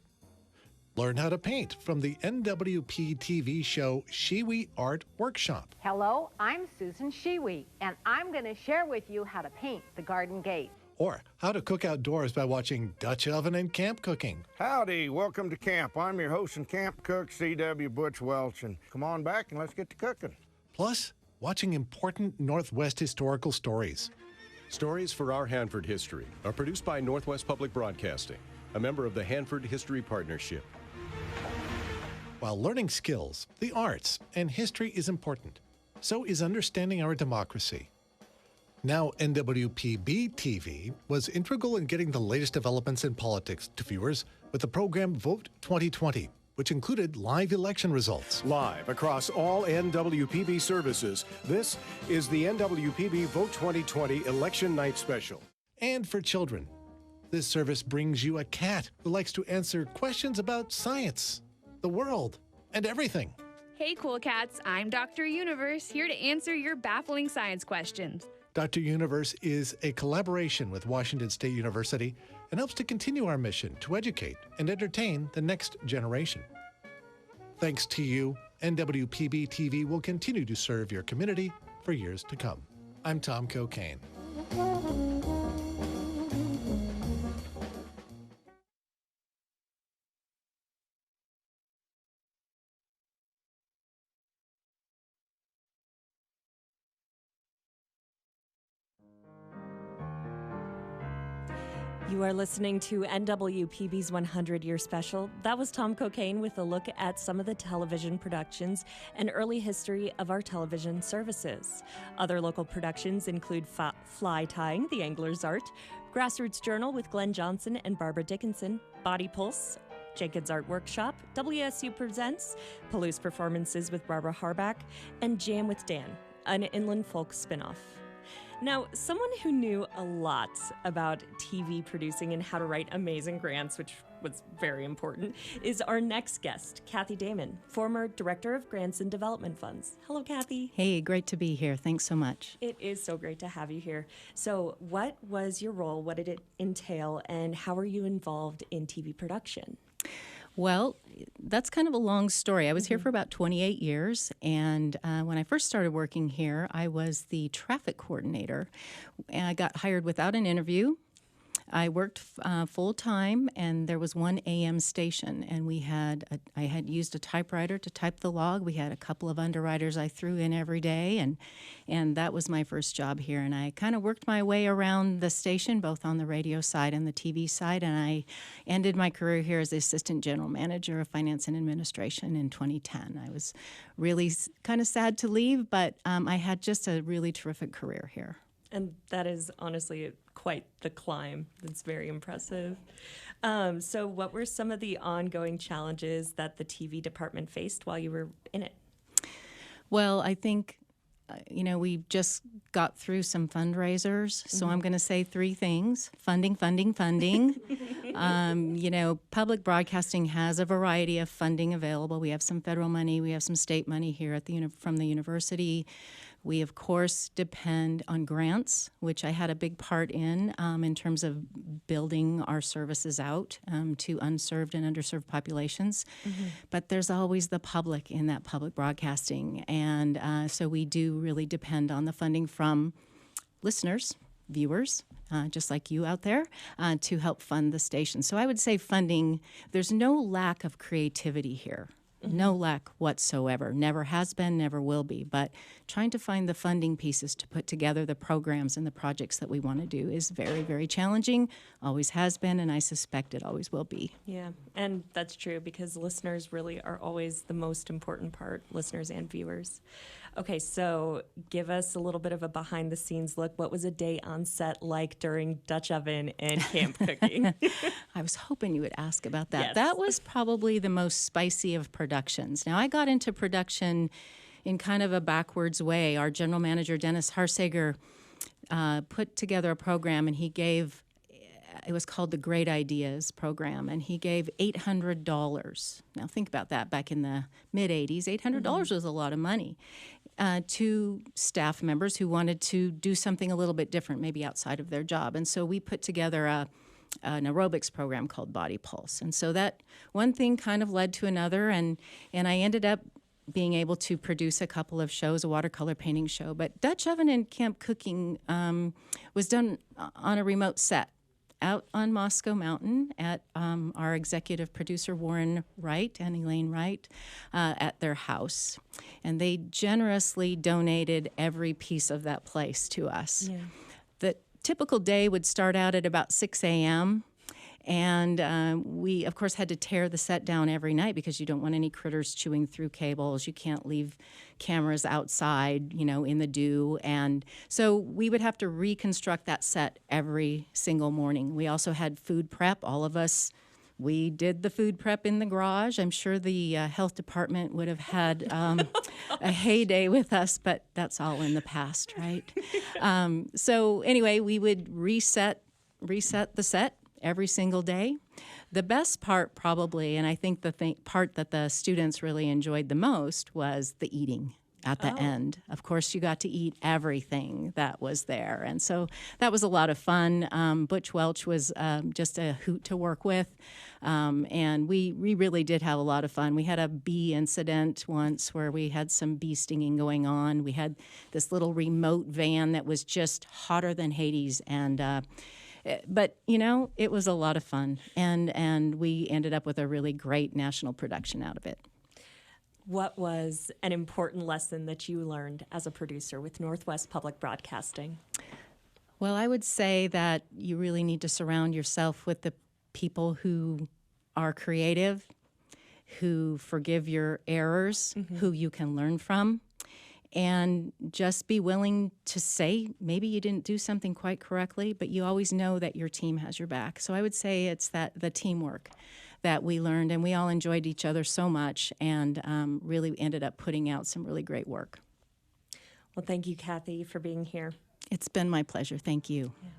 Learn how to paint from the NWP TV show Shiwi Art Workshop. Hello, I'm Susan Shiwi, and I'm going to share with you how to paint the garden gate. Or how to cook outdoors by watching Dutch Oven and Camp Cooking. Howdy, welcome to camp. I'm your host and camp cook, C.W. Butch Welch, and come on back and let's get to cooking. Plus, watching important Northwest historical stories. Stories for Our Hanford History are produced by Northwest Public Broadcasting, a member of the Hanford History Partnership. While learning skills, the arts, and history is important, so is understanding our democracy. Now NWPB TV was integral in getting the latest developments in politics to viewers with the program Vote 2020, which included live election results. Live across all NWPB services, this is the NWPB Vote 2020 Election Night Special. And for children, this service brings you a cat who likes to answer questions about science, the world, and everything. Hey, cool cats, I'm Dr. Universe, here to answer your baffling science questions. Dr. Universe is a collaboration with Washington State University and helps to continue our mission to educate and entertain the next generation. Thanks to you, NWPB TV will continue to serve your community for years to come. I'm Thom Kokenge. You are listening to NWPB's 100-Year Special. That was Thom Kokenge with a look at some of the television productions and early history of our television services. Other local productions include Fly Tying, The Angler's Art, Grassroots Journal with Glenn Johnson and Barbara Dickinson, Body Pulse, Jenkins Art Workshop, WSU Presents, Palouse Performances with Barbara Harbach, and Jam with Dan, an inland folk spinoff. Now, someone who knew a lot about TV producing and how to write amazing grants, which was very important, is our next guest, Kathy Dahmen, former Director of Grants and Development Funds. Hello, Kathy. Hey, great to be here. Thanks so much. It is so great to have you here. So what was your role? What did it entail? And how were you involved in TV production? Well, that's kind of a long story. I was here for about 28 years, and when I first started working here, I was the traffic coordinator. And I got hired without an interview. I worked full-time, and there was one AM station, and I had used a typewriter to type the log. We had a couple of underwriters I threw in every day, and that was my first job here. And I kind of worked my way around the station, both on the radio side and the TV side, and I ended my career here as the Assistant General Manager of Finance and Administration in 2010. I was really kind of sad to leave, but I had just a really terrific career here. And that is honestly quite the climb. That's very impressive. So what were some of the ongoing challenges that the TV department faced while you were in it? Well, I think, we just got through some fundraisers. So I'm going to say three things. Funding. Public broadcasting has a variety of funding available. We have some federal money. We have some state money here from the university. We, of course, depend on grants, which I had a big part in terms of building our services out to unserved and underserved populations. But there's always the public in that public broadcasting. And so we do really depend on the funding from listeners, viewers, just like you out there, to help fund the station. So I would say funding, there's no lack of creativity here. No lack whatsoever. Never has been, never will be. But trying to find the funding pieces to put together the programs and the projects that we want to do is very, very challenging. Always has been, and I suspect it always will be. Yeah, and that's true because listeners really are always the most important part, listeners and viewers. Okay, so give us a little bit of a behind-the-scenes look. What was a day on set like during Dutch oven and camp cooking? I was hoping you would ask about that. Yes. That was probably the most spicy of productions. Now, I got into production in kind of a backwards way. Our general manager, Dennis Haarsager, put together a program, and he gave, it was called the Great Ideas Program, and he gave $800. Now, think about that. Back in the mid-'80s, $800 was a lot of money. To staff members who wanted to do something a little bit different, maybe outside of their job. And so we put together an aerobics program called Body Pulse. And so that one thing kind of led to another, and I ended up being able to produce a couple of shows, a watercolor painting show. But Dutch oven and camp cooking was done on a remote set out on Moscow Mountain at our executive producer, Warren Wright and Elaine Wright, at their house. And they generously donated every piece of that place to us. Yeah. The typical day would start out at about 6 a.m., and we, of course, had to tear the set down every night because you don't want any critters chewing through cables. You can't leave cameras outside, in the dew. And so we would have to reconstruct that set every single morning. We also had food prep. All of us, we did the food prep in the garage. I'm sure the health department would have had a heyday with us, but that's all in the past, right? So anyway, we would reset the set every single day. The best part probably, and I think the part that the students really enjoyed the most, was the eating at the end. Of course, you got to eat everything that was there. And so that was a lot of fun. Butch Welch was just a hoot to work with. And we really did have a lot of fun. We had a bee incident once where we had some bee stinging going on. We had this little remote van that was just hotter than Hades. But, it was a lot of fun, and we ended up with a really great national production out of it. What was an important lesson that you learned as a producer with Northwest Public Broadcasting? Well, I would say that you really need to surround yourself with the people who are creative, who forgive your errors, who you can learn from. And just be willing to say maybe you didn't do something quite correctly, but you always know that your team has your back. So I would say it's the teamwork that we learned, and we all enjoyed each other so much and really ended up putting out some really great work. Well, thank you, Kathy, for being here. It's been my pleasure. Thank you. Yeah.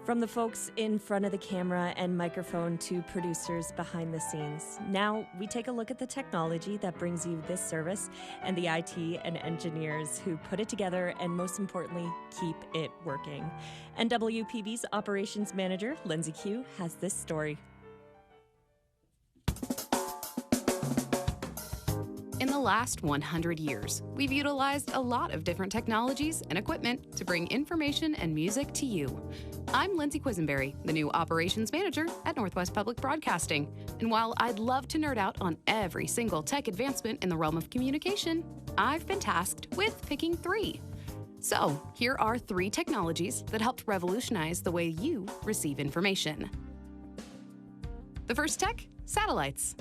From the folks in front of the camera and microphone to producers behind the scenes. Now we take a look at the technology that brings you this service and the IT and engineers who put it together and, most importantly, keep it working. NWPB's operations manager, Lindsay Q, has this story. In the last 100 years, we've utilized a lot of different technologies and equipment to bring information and music to you. I'm Lindsay Quisenberry, the new operations manager at Northwest Public Broadcasting. And while I'd love to nerd out on every single tech advancement in the realm of communication, I've been tasked with picking 3. So here are 3 technologies that helped revolutionize the way you receive information. The first tech, satellites.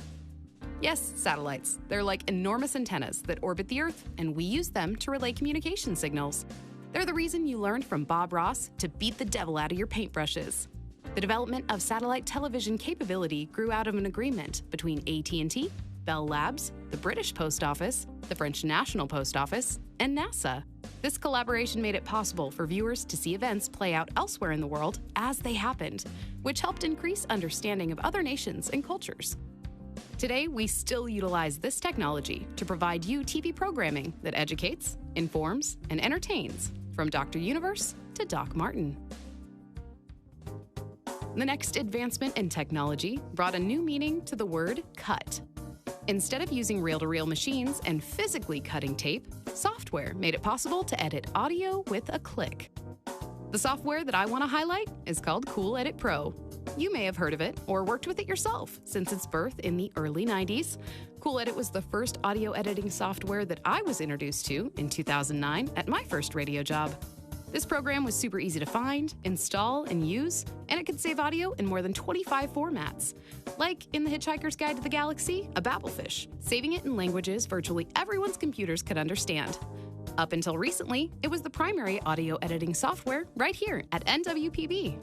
Yes, satellites. They're like enormous antennas that orbit the Earth, and we use them to relay communication signals. They're the reason you learned from Bob Ross to beat the devil out of your paintbrushes. The development of satellite television capability grew out of an agreement between AT&T, Bell Labs, the British Post Office, the French National Post Office, and NASA. This collaboration made it possible for viewers to see events play out elsewhere in the world as they happened, which helped increase understanding of other nations and cultures. Today, we still utilize this technology to provide you TV programming that educates, informs, and entertains, from Dr. Universe to Doc Martin. The next advancement in technology brought a new meaning to the word cut. Instead of using reel-to-reel machines and physically cutting tape, software made it possible to edit audio with a click. The software that I want to highlight is called Cool Edit Pro. You may have heard of it or worked with it yourself since its birth in the early 90s. Cool Edit was the first audio editing software that I was introduced to in 2009 at my first radio job. This program was super easy to find, install, and use, and it could save audio in more than 25 formats. Like in The Hitchhiker's Guide to the Galaxy, a Babelfish, saving it in languages virtually everyone's computers could understand. Up until recently, it was the primary audio editing software right here at NWPB.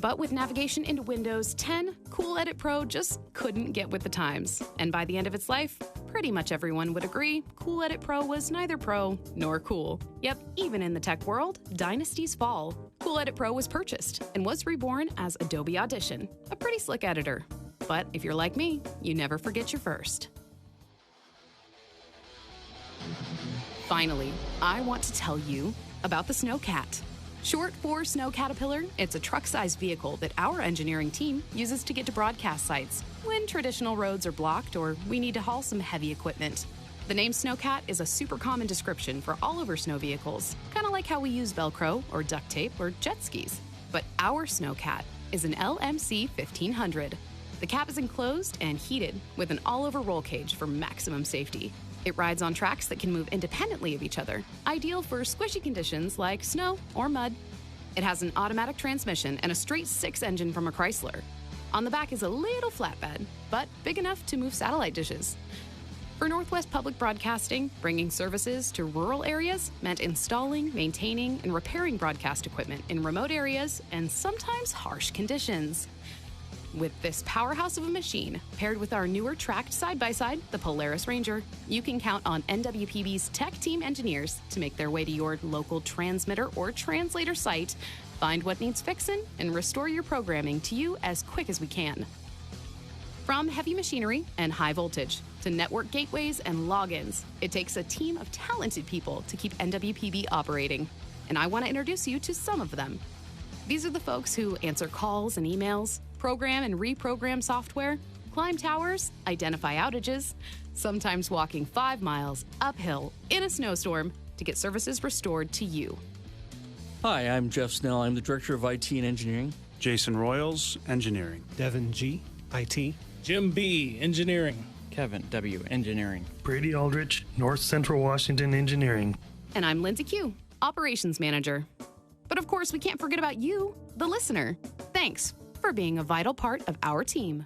But with navigation into Windows 10, Cool Edit Pro just couldn't get with the times. And by the end of its life, pretty much everyone would agree Cool Edit Pro was neither pro nor cool. Yep, even in the tech world, dynasties fall. Cool Edit Pro was purchased and was reborn as Adobe Audition, a pretty slick editor. But if you're like me, you never forget your first. Finally, I want to tell you about the Snowcat. Short for Snow Caterpillar, it's a truck-sized vehicle that our engineering team uses to get to broadcast sites when traditional roads are blocked or we need to haul some heavy equipment. The name Snowcat is a super common description for all of our snow vehicles, kind of like how we use Velcro or duct tape or jet skis. But our Snowcat is an LMC 1500. The cab is enclosed and heated with an all-over roll cage for maximum safety. It rides on tracks that can move independently of each other, ideal for squishy conditions like snow or mud. It has an automatic transmission and a straight 6 engine from a Chrysler. On the back is a little flatbed, but big enough to move satellite dishes. For Northwest Public Broadcasting, bringing services to rural areas meant installing, maintaining, and repairing broadcast equipment in remote areas and sometimes harsh conditions. With this powerhouse of a machine, paired with our newer tracked side-by-side, the Polaris Ranger, you can count on NWPB's tech team engineers to make their way to your local transmitter or translator site, find what needs fixing, and restore your programming to you as quick as we can. From heavy machinery and high voltage to network gateways and logins, it takes a team of talented people to keep NWPB operating. And I want to introduce you to some of them. These are the folks who answer calls and emails, program and reprogram software, climb towers, identify outages, sometimes walking 5 miles uphill in a snowstorm to get services restored to you. Hi, I'm Jeff Snell. I'm the Director of IT and Engineering. Jason Royals, Engineering. Devin G., IT. Jim B., Engineering. Kevin W., Engineering. Brady Aldrich, North Central Washington Engineering. And I'm Lindsay Q., Operations Manager. But of course, we can't forget about you, the listener. Thanks for being a vital part of our team.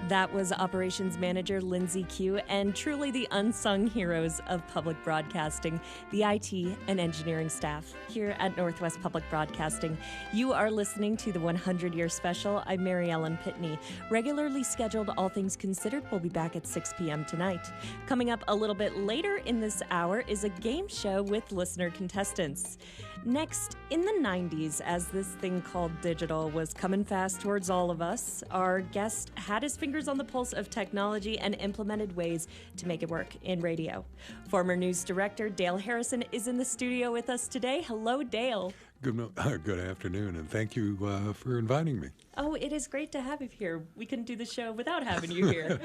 That was Operations Manager Lindsay Q, and truly the unsung heroes of public broadcasting, the IT and engineering staff here at Northwest Public Broadcasting. You are listening to the 100-year special. I'm Mary Ellen Pitney. Regularly scheduled All Things Considered will be back at 6 p.m. tonight. Coming up a little bit later in this hour is a game show with listener contestants. Next, in the 90s, as this thing called digital was coming fast towards all of us, our guest had his fingers on the pulse of technology and implemented ways to make it work in radio. Former news director Dale Harrison is in the studio with us today. Hello, Dale. Good afternoon, and thank you for inviting me. Oh, it is great to have you here. We couldn't do the show without having you here.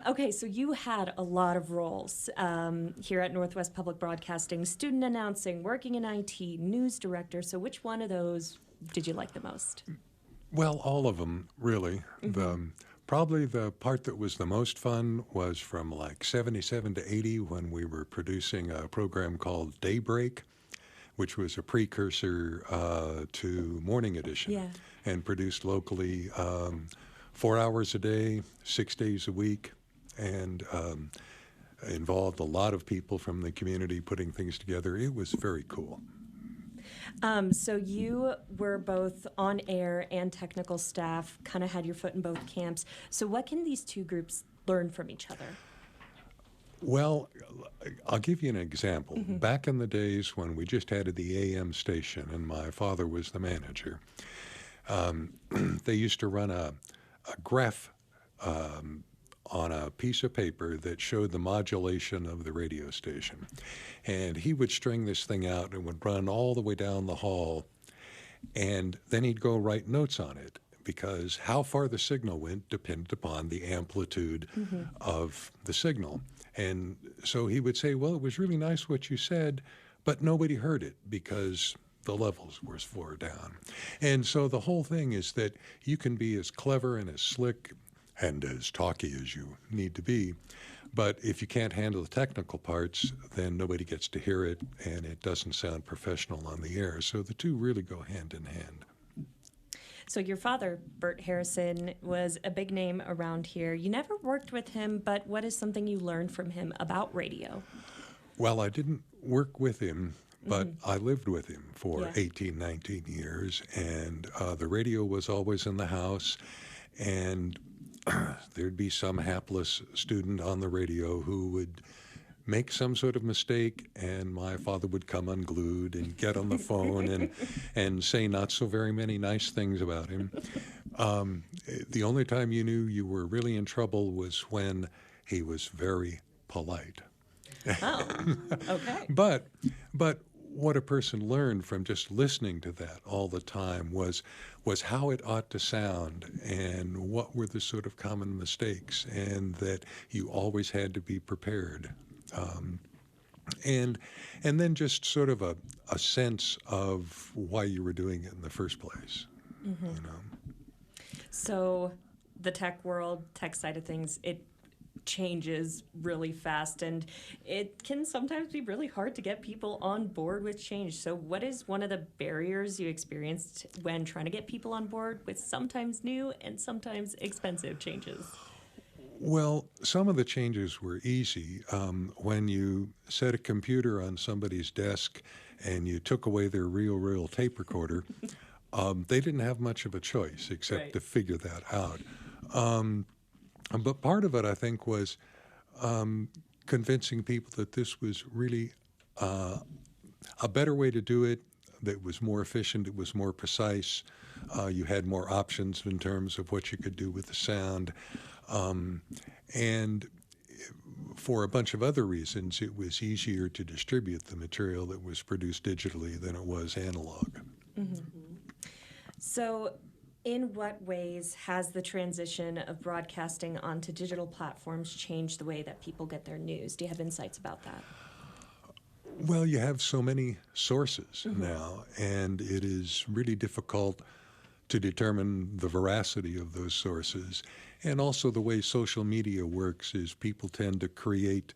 Okay, so you had a lot of roles here at Northwest Public Broadcasting, student announcing, working in IT, news director. So which one of those did you like the most? Well, all of them, really. Mm-hmm. Probably the part that was the most fun was from like 77 to 80 when we were producing a program called Daybreak, which was a precursor to Morning Edition, and produced locally 4 hours a day, 6 days a week, and involved a lot of people from the community putting things together. It was very cool. So you were both on air and technical staff, kind of had your foot in both camps. So what can these two groups learn from each other? Well, I'll give you an example. Mm-hmm. Back in the days when we just had the AM station and my father was the manager, they used to run a graph on a piece of paper that showed the modulation of the radio station. And he would string this thing out and would run all the way down the hall, and then he'd go write notes on it, because how far the signal went depended upon the amplitude of the signal. And so he would say, well, it was really nice what you said, but nobody heard it because the levels were far down. And so the whole thing is that you can be as clever and as slick and as talky as you need to be, but if you can't handle the technical parts, then nobody gets to hear it, and it doesn't sound professional on the air. So the two really go hand in hand. So your father, Bert Harrison, was a big name around here. You never worked with him, but what is something you learned from him about radio? Well, I didn't work with him, but I lived with him for 18, 19 years, and the radio was always in the house, and there'd be some hapless student on the radio who would make some sort of mistake, and my father would come unglued and get on the phone and say not so very many nice things about him. The only time you knew you were really in trouble was when he was very polite. Oh, okay. But what a person learned from just listening to that all the time was how it ought to sound and what were the sort of common mistakes, and that you always had to be prepared. And then just sort of a sense of why you were doing it in the first place. You know. So the tech world, tech side of things, it changes really fast, and it can sometimes be really hard to get people on board with change. So what is one of the barriers you experienced when trying to get people on board with sometimes new and sometimes expensive changes? Well, some of the changes were easy. When you set a computer on somebody's desk and you took away their reel tape recorder, they didn't have much of a choice except to figure that out. But part of it, I think, was convincing people that this was really a better way to do it, that was more efficient, it was more precise, you had more options in terms of what you could do with the sound. And for a bunch of other reasons, it was easier to distribute the material that was produced digitally than it was analog. Mm-hmm. So in what ways has the transition of broadcasting onto digital platforms changed the way that people get their news? Do you have insights about that? Well, you have so many sources now, and it is really difficult to determine the veracity of those sources. And also the way social media works is people tend to create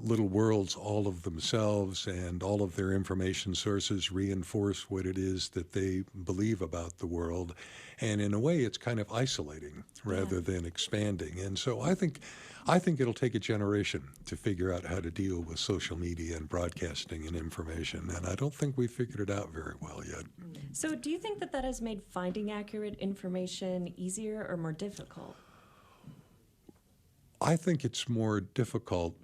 little worlds all of themselves, and all of their information sources reinforce what it is that they believe about the world. And in a way, it's kind of isolating rather than expanding. And so I think it'll take a generation to figure out how to deal with social media and broadcasting and information. And I don't think we've figured it out very well yet. So do you think that has made finding accurate information easier or more difficult? I think it's more difficult.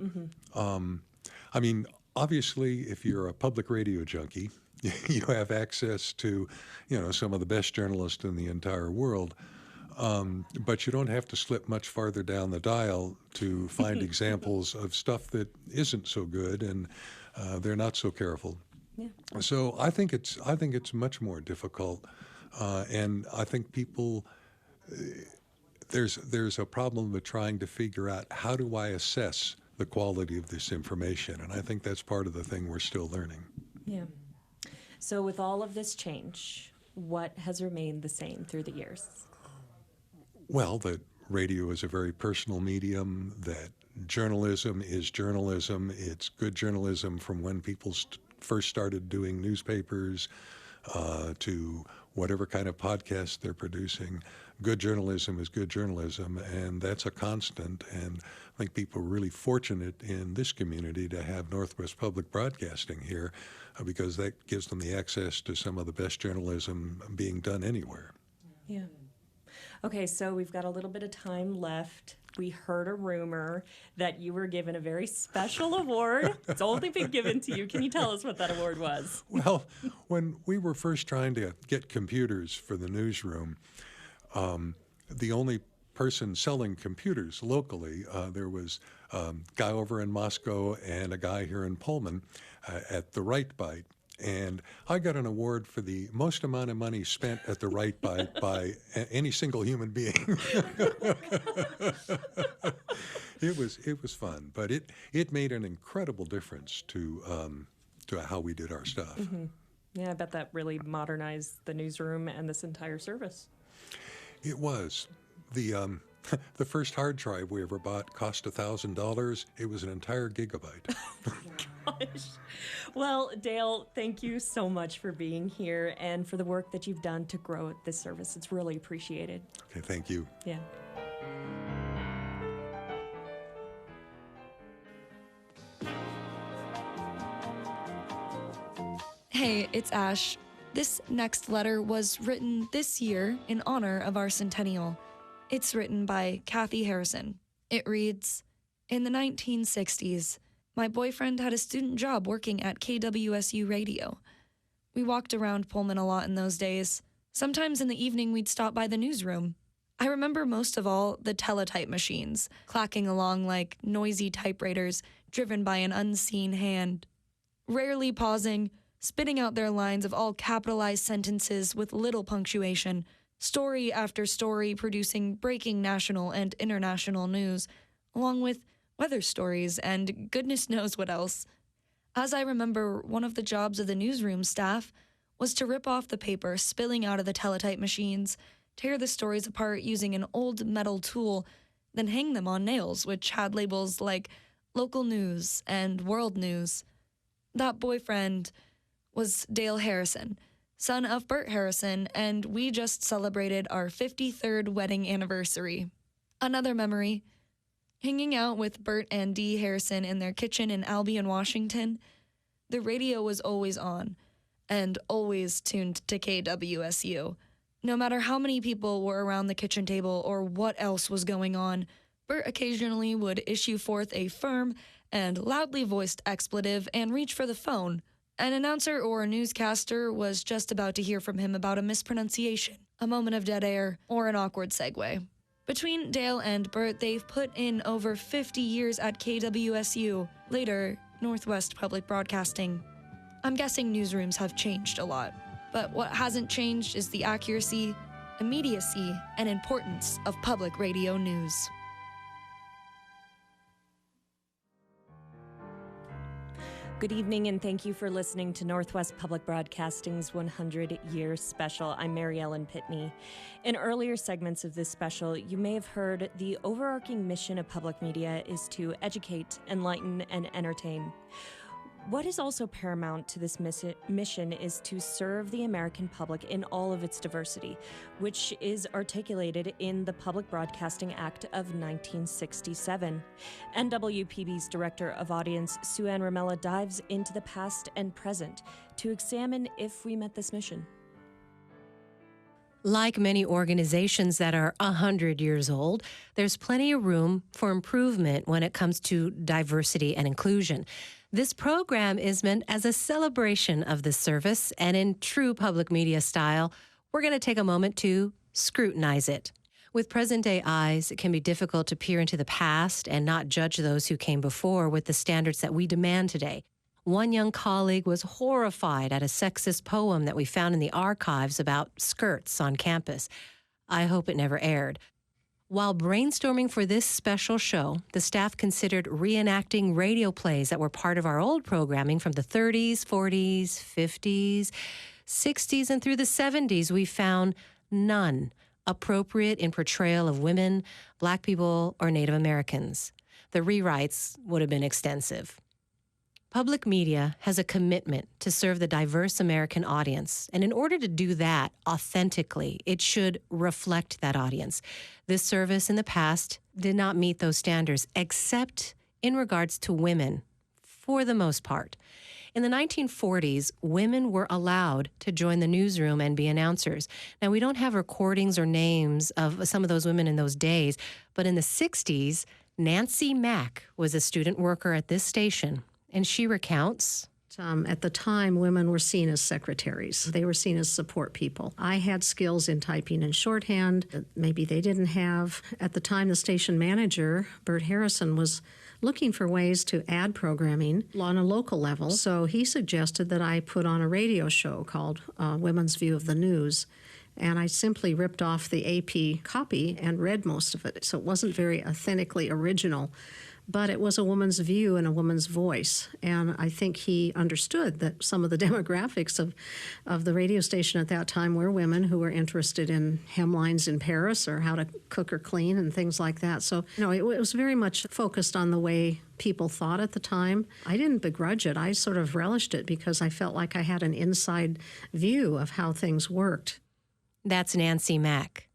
I mean, obviously, if you're a public radio junkie, you have access to, some of the best journalists in the entire world. But you don't have to slip much farther down the dial to find examples of stuff that isn't so good, and they're not so careful. Yeah. So I think it's much more difficult, and I think people. There's a problem with trying to figure out how do I assess the quality of this information, and I think that's part of the thing we're still learning. Yeah. So with all of this change, what has remained the same through the years? Well, that radio is a very personal medium, that journalism is journalism. It's good journalism from when people first started doing newspapers to whatever kind of podcast they're producing. Good journalism is good journalism, and that's a constant. And I think people are really fortunate in this community to have Northwest Public Broadcasting here because that gives them the access to some of the best journalism being done anywhere. Yeah. Okay, so we've got a little bit of time left. We heard a rumor that you were given a very special award. It's only been given to you. Can you tell us what that award was? Well, when we were first trying to get computers for the newsroom, the only person selling computers locally, there was a guy over in Moscow and a guy here in Pullman at the Right Byte. And I got an award for the most amount of money spent at the Right Byte by any single human being. It was fun, but it made an incredible difference to to how we did our stuff. Mm-hmm. Yeah, I bet that really modernized the newsroom and this entire service. It was. The first hard drive we ever bought cost $1,000. It was an entire gigabyte. Gosh. Well, Dale, thank you so much for being here and for the work that you've done to grow this service. It's really appreciated. Okay, thank you. Yeah. Hey, it's Ash. This next letter was written this year in honor of our centennial. It's written by Kathy Harrison. It reads, "In the 1960s, my boyfriend had a student job working at KWSU radio. We walked around Pullman a lot in those days. Sometimes in the evening we'd stop by the newsroom. I remember most of all the teletype machines, clacking along like noisy typewriters driven by an unseen hand. Rarely pausing, spitting out their lines of all capitalized sentences with little punctuation, story after story producing breaking national and international news, along with weather stories and goodness knows what else. As I remember, one of the jobs of the newsroom staff was to rip off the paper spilling out of the teletype machines, tear the stories apart using an old metal tool, then hang them on nails which had labels like local news and world news. That boyfriend was Dale Harrison, son of Bert Harrison, and we just celebrated our 53rd wedding anniversary. Another memory, hanging out with Bert and Dee Harrison in their kitchen in Albion, Washington. The radio was always on, and always tuned to KWSU. No matter how many people were around the kitchen table or what else was going on, Bert occasionally would issue forth a firm and loudly voiced expletive and reach for the phone. An announcer or a newscaster was just about to hear from him about a mispronunciation, a moment of dead air, or an awkward segue. Between Dale and Bert, they've put in over 50 years at KWSU, later Northwest Public Broadcasting. I'm guessing newsrooms have changed a lot, but what hasn't changed is the accuracy, immediacy, and importance of public radio news. Good evening, and thank you for listening to Northwest Public Broadcasting's 100-year special. I'm Mary Ellen Pitney. In earlier segments of this special, you may have heard the overarching mission of public media is to educate, enlighten, and entertain. What is also paramount to this mission is to serve the American public in all of its diversity, which is articulated in the Public Broadcasting Act of 1967. NWPB's Director of Audience, Sueann Ramella, dives into the past and present to examine if we met this mission. Like many organizations that are 100 years old, there's plenty of room for improvement when it comes to diversity and inclusion. This program is meant as a celebration of this service, and in true public media style, we're going to take a moment to scrutinize it. With present-day eyes, it can be difficult to peer into the past and not judge those who came before with the standards that we demand today. One young colleague was horrified at a sexist poem that we found in the archives about skirts on campus. I hope it never aired. While brainstorming for this special show, the staff considered reenacting radio plays that were part of our old programming from the 30s, 40s, 50s, 60s, and through the 70s. We found none appropriate in portrayal of women, Black people, or Native Americans. The rewrites would have been extensive. Public media has a commitment to serve the diverse American audience, and in order to do that authentically, it should reflect that audience. This service in the past did not meet those standards, except in regards to women, for the most part. In the 1940s, women were allowed to join the newsroom and be announcers. Now, we don't have recordings or names of some of those women in those days, but in the 60s, Nancy Mack was a student worker at this station. And she recounts. At the time, women were seen as secretaries. They were seen as support people. I had skills in typing and shorthand that maybe they didn't have. At the time, the station manager, Bert Harrison, was looking for ways to add programming on a local level. So he suggested that I put on a radio show called Women's View of the News. And I simply ripped off the AP copy and read most of it. So it wasn't very authentically original. but it was a woman's view and a woman's voice. And I think he understood that some of the demographics of the radio station at that time were women who were interested in hemlines in Paris or how to cook or clean and things like that. So, it was very much focused on the way people thought at the time. I didn't begrudge it. I sort of relished it because I felt like I had an inside view of how things worked. That's Nancy Mack.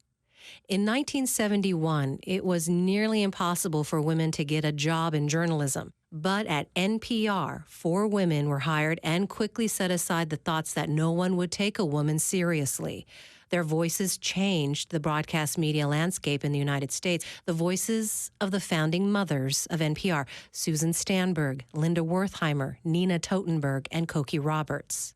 In 1971, it was nearly impossible for women to get a job in journalism. But at NPR, 4 women were hired and quickly set aside the thoughts that no one would take a woman seriously. Their voices changed the broadcast media landscape in the United States. The voices of the founding mothers of NPR, Susan Stanberg, Linda Wertheimer, Nina Totenberg, and Cokie Roberts.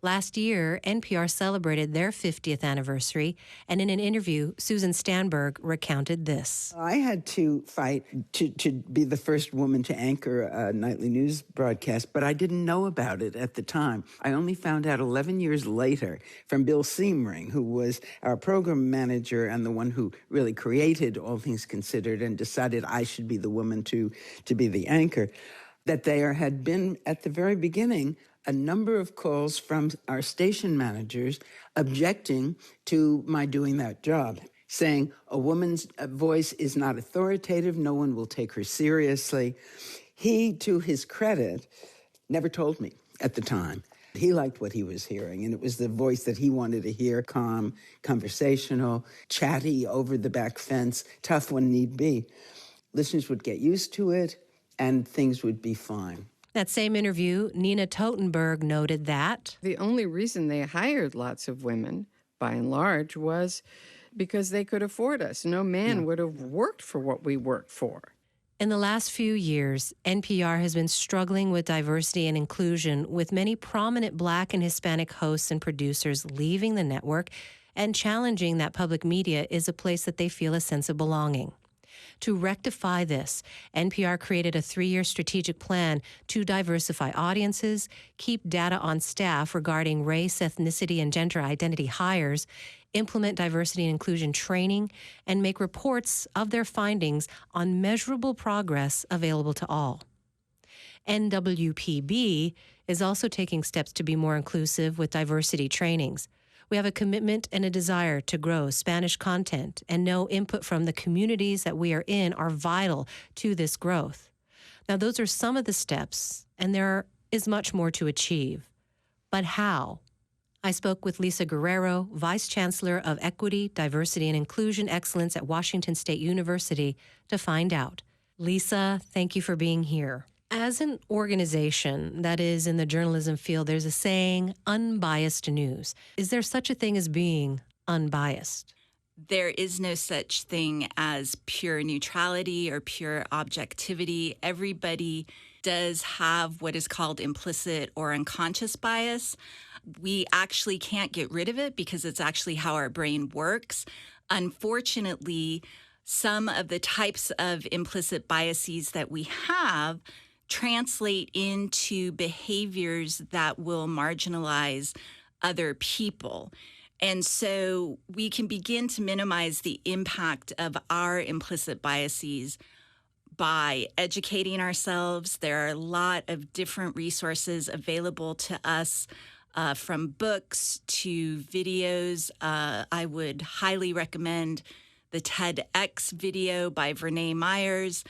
Last year, NPR celebrated their 50th anniversary, and in an interview, Susan Stanberg recounted this. I had to fight to be the first woman to anchor a nightly news broadcast, but I didn't know about it at the time. I only found out 11 years later from Bill Siemering, who was our program manager and the one who really created All Things Considered and decided I should be the woman to be the anchor, that there had been, at the very beginning, a number of calls from our station managers objecting to my doing that job, saying a woman's voice is not authoritative, no one will take her seriously. He, to his credit, never told me at the time. He liked what he was hearing, and it was the voice that he wanted to hear, calm, conversational, chatty, over the back fence, tough when need be. Listeners would get used to it, and things would be fine. That same interview, Nina Totenberg noted that the only reason they hired lots of women, by and large, was because they could afford us. No man would have worked for what we worked for. In the last few years, NPR has been struggling with diversity and inclusion, with many prominent Black and Hispanic hosts and producers leaving the network and challenging that public media is a place that they feel a sense of belonging. To rectify this, NPR created a 3-year strategic plan to diversify audiences, keep data on staff regarding race, ethnicity, and gender identity hires, implement diversity and inclusion training, and make reports of their findings on measurable progress available to all. NWPB is also taking steps to be more inclusive with diversity trainings. We have a commitment and a desire to grow Spanish content, and know input from the communities that we are in are vital to this growth. Now, those are some of the steps, and there is much more to achieve. But how? I spoke with Lisa Guerrero, Vice Chancellor of Equity, Diversity, and Inclusion Excellence at Washington State University, to find out. Lisa, thank you for being here. As an organization that is in the journalism field, there's a saying, unbiased news. Is there such a thing as being unbiased? There is no such thing as pure neutrality or pure objectivity. Everybody does have what is called implicit or unconscious bias. We actually can't get rid of it because it's actually how our brain works. Unfortunately, some of the types of implicit biases that we have translate into behaviors that will marginalize other people. And so we can begin to minimize the impact of our implicit biases by educating ourselves. There are a lot of different resources available to us, from books to videos. I would highly recommend the TEDx video by Vernee Myers,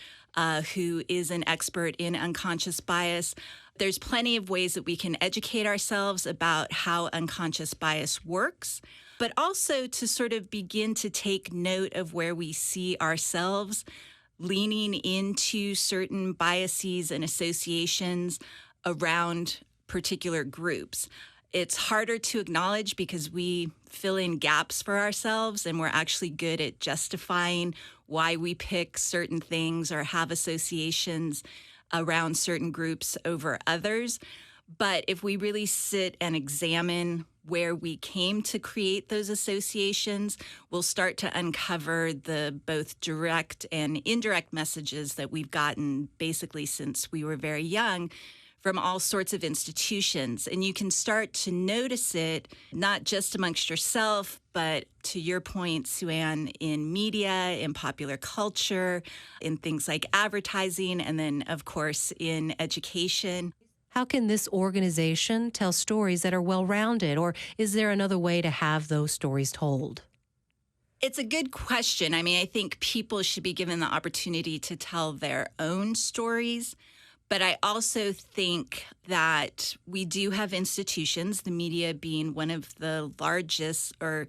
who is an expert in unconscious bias. There's plenty of ways that we can educate ourselves about how unconscious bias works, but also to sort of begin to take note of where we see ourselves leaning into certain biases and associations around particular groups. It's harder to acknowledge because we fill in gaps for ourselves, and we're actually good at justifying why we pick certain things or have associations around certain groups over others. But if we really sit and examine where we came to create those associations, we'll start to uncover the both direct and indirect messages that we've gotten basically since we were very young from all sorts of institutions. And you can start to notice it not just amongst yourself, but to your point, Sueann, in media, in popular culture, in things like advertising, and then, of course, in education. How can this organization tell stories that are well-rounded, or is there another way to have those stories told? It's a good question. I mean, I think people should be given the opportunity to tell their own stories. But I also think that we do have institutions, the media being one of the largest, or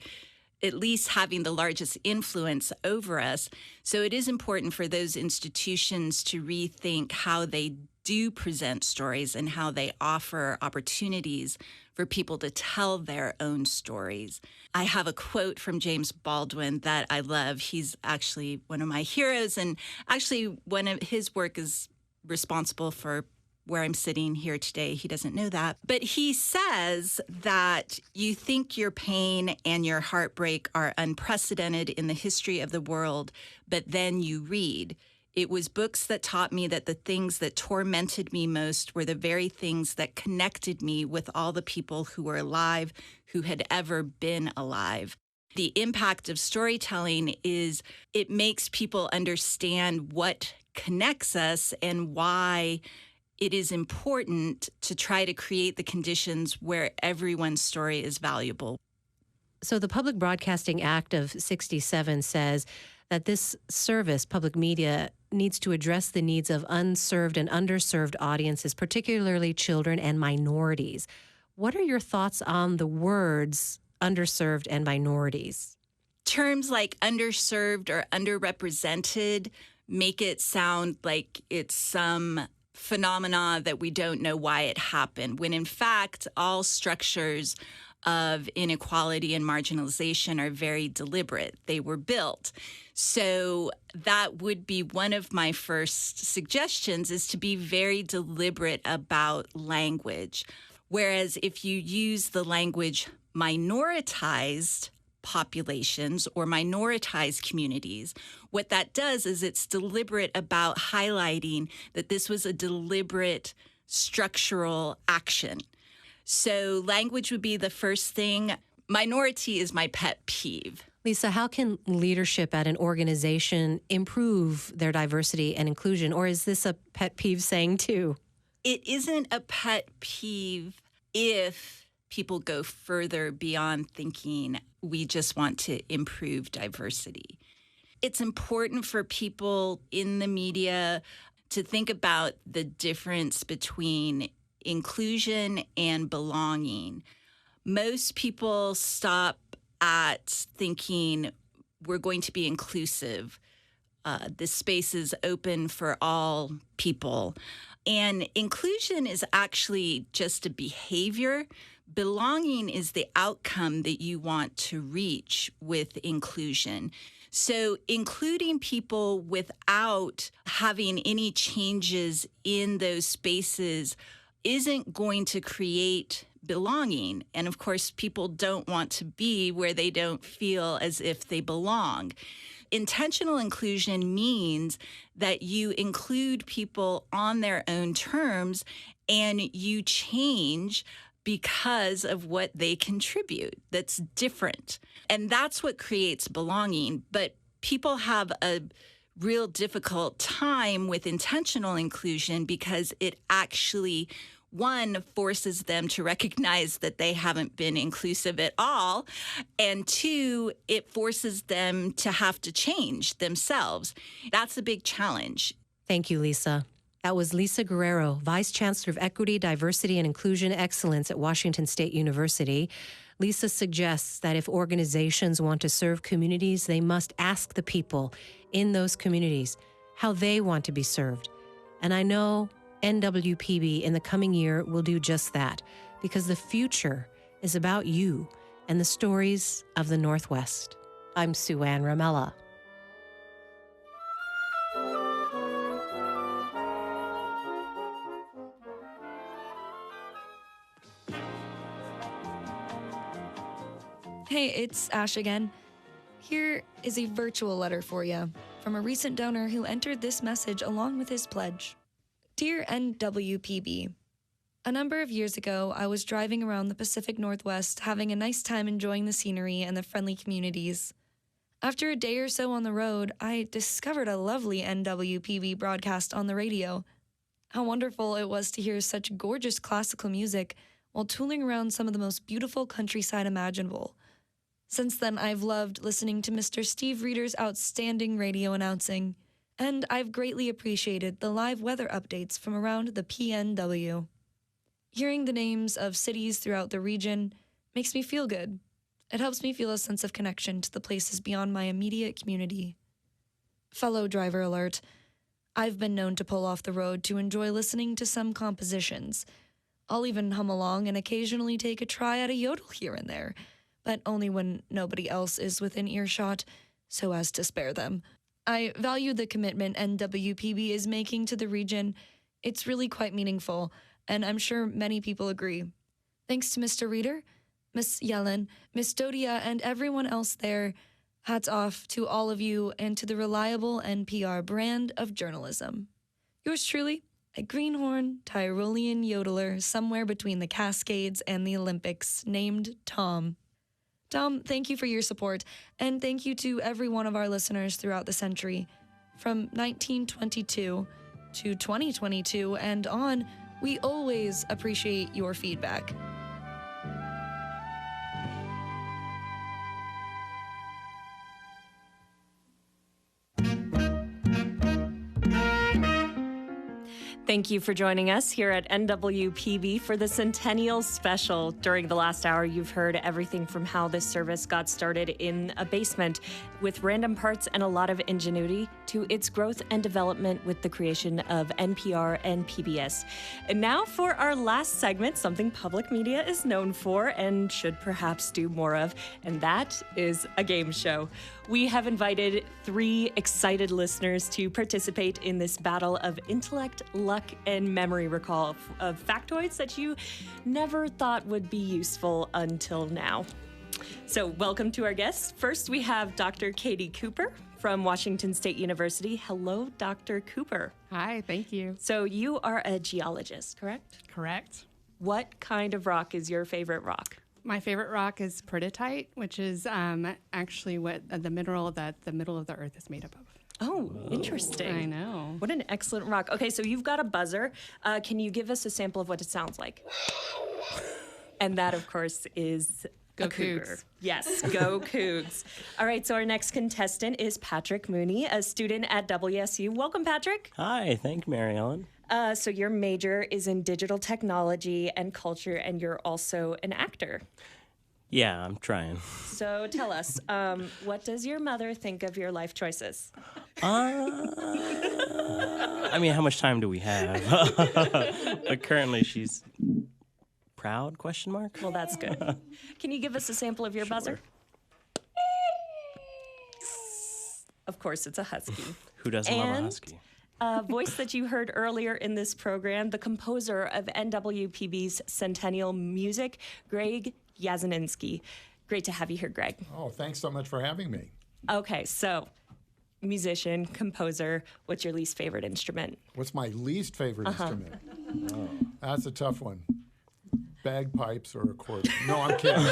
at least having the largest influence over us. So it is important for those institutions to rethink how they do present stories and how they offer opportunities for people to tell their own stories. I have a quote from James Baldwin that I love. He's actually one of my heroes, and actually one of his work is responsible for where I'm sitting here today. He doesn't know that. But he says that you think your pain and your heartbreak are unprecedented in the history of the world, but then you read. It was books that taught me that the things that tormented me most were the very things that connected me with all the people who were alive, who had ever been alive. The impact of storytelling is it makes people understand what connects us and why it is important to try to create the conditions where everyone's story is valuable. So the Public Broadcasting Act of 67 says that this service, public media, needs to address the needs of unserved and underserved audiences, particularly children and minorities. What are your thoughts on the words underserved and minorities? Terms like underserved or underrepresented make it sound like it's some phenomena that we don't know why it happened, when in fact, all structures of inequality and marginalization are very deliberate. They were built. So that would be one of my first suggestions, is to be very deliberate about language. Whereas if you use the language minoritized populations or minoritized communities, what that does is it's deliberate about highlighting that this was a deliberate structural action. So language would be the first thing. Minority is my pet peeve. Lisa, how can leadership at an organization improve their diversity and inclusion? Or is this a pet peeve saying too? It isn't a pet peeve if people go further beyond thinking we just want to improve diversity. It's important for people in the media to think about the difference between inclusion and belonging. Most people stop at thinking we're going to be inclusive. This space is open for all people. And inclusion is actually just a behavior. Belonging is the outcome that you want to reach with inclusion. So including people without having any changes in those spaces isn't going to create belonging. And of course, people don't want to be where they don't feel as if they belong. Intentional inclusion means that you include people on their own terms and you change because of what they contribute that's different. And that's what creates belonging. But people have a real difficult time with intentional inclusion because it actually, one, forces them to recognize that they haven't been inclusive at all. And two, it forces them to have to change themselves. That's a big challenge. Thank you, Lisa. That was Lisa Guerrero, Vice Chancellor of Equity, Diversity, and Inclusion Excellence at Washington State University. Lisa suggests that if organizations want to serve communities, they must ask the people in those communities how they want to be served. And I know NWPB in the coming year will do just that, because the future is about you and the stories of the Northwest. I'm Sueann Ramella. Hey, it's Ash again. Here is a virtual letter for you from a recent donor who entered this message along with his pledge. Dear NWPB, A number of years ago, I was driving around the Pacific Northwest, having a nice time enjoying the scenery and the friendly communities. After a day or so on the road, I discovered a lovely NWPB broadcast on the radio. How wonderful it was to hear such gorgeous classical music while tooling around some of the most beautiful countryside imaginable. Since then, I've loved listening to Mr. Steve Reeder's outstanding radio announcing, and I've greatly appreciated the live weather updates from around the PNW. Hearing the names of cities throughout the region makes me feel good. It helps me feel a sense of connection to the places beyond my immediate community. Fellow driver alert, I've been known to pull off the road to enjoy listening to some compositions. I'll even hum along and occasionally take a try at a yodel here and there, but only when nobody else is within earshot, so as to spare them. I value the commitment NWPB is making to the region. It's really quite meaningful, and I'm sure many people agree. Thanks to Mr. Reeder, Miss Yellen, Miss Dodhia, and everyone else there, hats off to all of you and to the reliable NPR brand of journalism. Yours truly, a greenhorn Tyrolean yodeler somewhere between the Cascades and the Olympics, named Thom. Thom, thank you for your support, and thank you to every one of our listeners throughout the century. From 1922 to 2022 and on, we always appreciate your feedback. Thank you for joining us here at NWPB for the Centennial Special. During the last hour, you've heard everything from how this service got started in a basement with random parts and a lot of ingenuity to its growth and development with the creation of NPR and PBS. And now for our last segment, something public media is known for and should perhaps do more of, and that is a game show. We have invited 3 excited listeners to participate in this battle of intellect, luck, and memory recall of factoids that you never thought would be useful until now. So welcome to our guests. First, we have Dr. Katie Cooper from Washington State University. Hello, Dr. Cooper. Hi, thank you. So you are a geologist, correct? Correct. What kind of rock is your favorite rock? My favorite rock is peridotite, which is actually what the mineral that the middle of the earth is made up of. Oh, interesting. I know. What an excellent rock. Okay, so you've got a buzzer. Can you give us a sample of what it sounds like? And that, of course, is Go a cougar. Cougs. Yes, go Cougs. All right, so our next contestant is Patrick Mooney, a student at KWSU. Welcome, Patrick. Hi, thank you, Mary Ellen. So your major is in digital technology and culture, and you're also an actor. Yeah, I'm trying. So tell us, what does your mother think of your life choices? I mean, how much time do we have? But currently she's proud, question mark? Well, that's good. Can you give us a sample of your buzzer? Of course, it's a husky. Who doesn't love a husky? A voice that you heard earlier in this program, the composer of NWPB's Centennial Music, Greg Yasinitsky. Great to have you here, Greg. Oh, thanks so much for having me. Okay, so musician, composer, what's your least favorite instrument? What's my least favorite instrument? Oh, that's a tough one. Bagpipes or accordion. No, I'm kidding.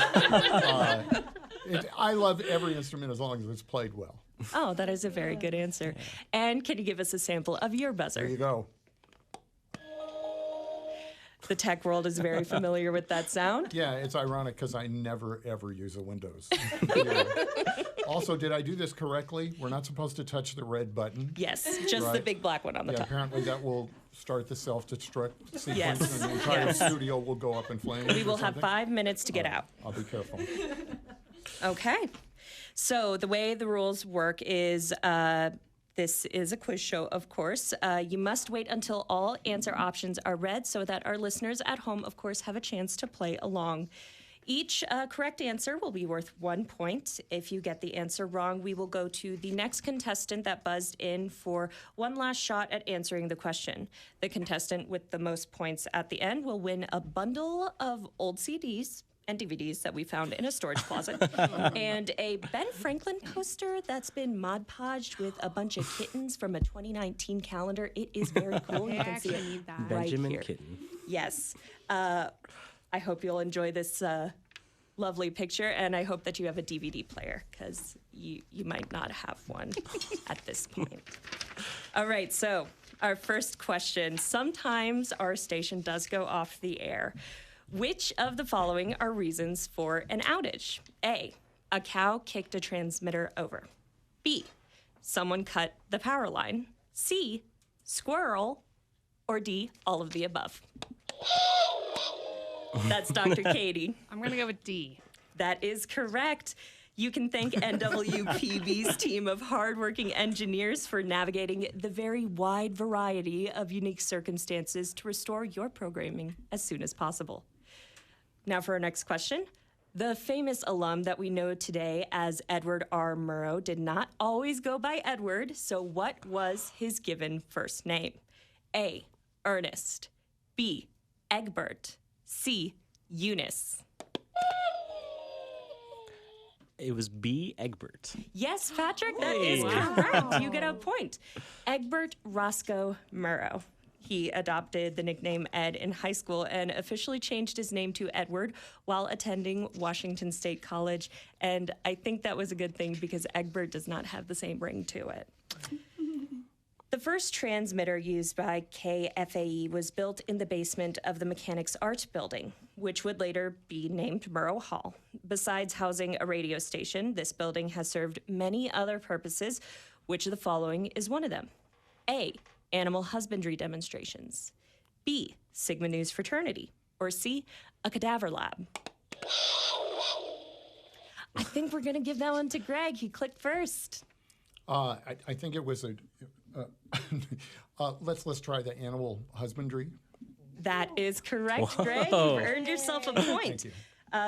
I love every instrument as long as it's played well. Oh, that is a very good answer. And can you give us a sample of your buzzer? There you go. The tech world is very familiar with that sound. Yeah, it's ironic because I never, ever use a Windows computer. Also, did I do this correctly? We're not supposed to touch the red button. Yes, just the big black one on the top. Apparently that will start the self-destruct sequence Yes. and the entire Yes. studio will go up in flames. We will have 5 minutes to get out. I'll be careful. Okay. So the way the rules work is this is a quiz show, of course. You must wait until all answer options are read so that our listeners at home, of course, have a chance to play along. Each correct answer will be worth 1 point. If you get the answer wrong, we will go to the next contestant that buzzed in for one last shot at answering the question. The contestant with the most points at the end will win a bundle of old CDs and DVDs that we found in a storage closet, and a Ben Franklin poster that's been Mod Podged with a bunch of kittens from a 2019 calendar. It is very cool. You can see it right Benjamin here. Kitten. Yes. I hope you'll enjoy this lovely picture, and I hope that you have a DVD player, because you might not have one at this point. All right, so our first question. Sometimes our station does go off the air. Which of the following are reasons for an outage? A, a cow kicked a transmitter over. B, someone cut the power line. C, squirrel. Or D, all of the above. That's Dr. Katie. I'm going to go with D. That is correct. You can thank NWPB's team of hardworking engineers for navigating the very wide variety of unique circumstances to restore your programming as soon as possible. Now for our next question. The famous alum that we know today as Edward R. Murrow did not always go by Edward, so what was his given first name? A, Ernest. B, Egbert. C, Eunice. It was B, Egbert. Yes, Patrick, that is correct. You get a point. Egbert Roscoe Murrow. He adopted the nickname Ed in high school and officially changed his name to Edward while attending Washington State College. And I think that was a good thing because Egbert does not have the same ring to it. The first transmitter used by KFAE was built in the basement of the Mechanics Arts Building, which would later be named Murrow Hall. Besides housing a radio station, this building has served many other purposes. Which of the following is one of them? A, animal husbandry demonstrations. B, Sigma News fraternity. Or C, a cadaver lab. I think we're going to give that one to Greg. He clicked first. I think it was a... let's try the animal husbandry. That is correct, Greg. You've earned yourself a point. Thank you.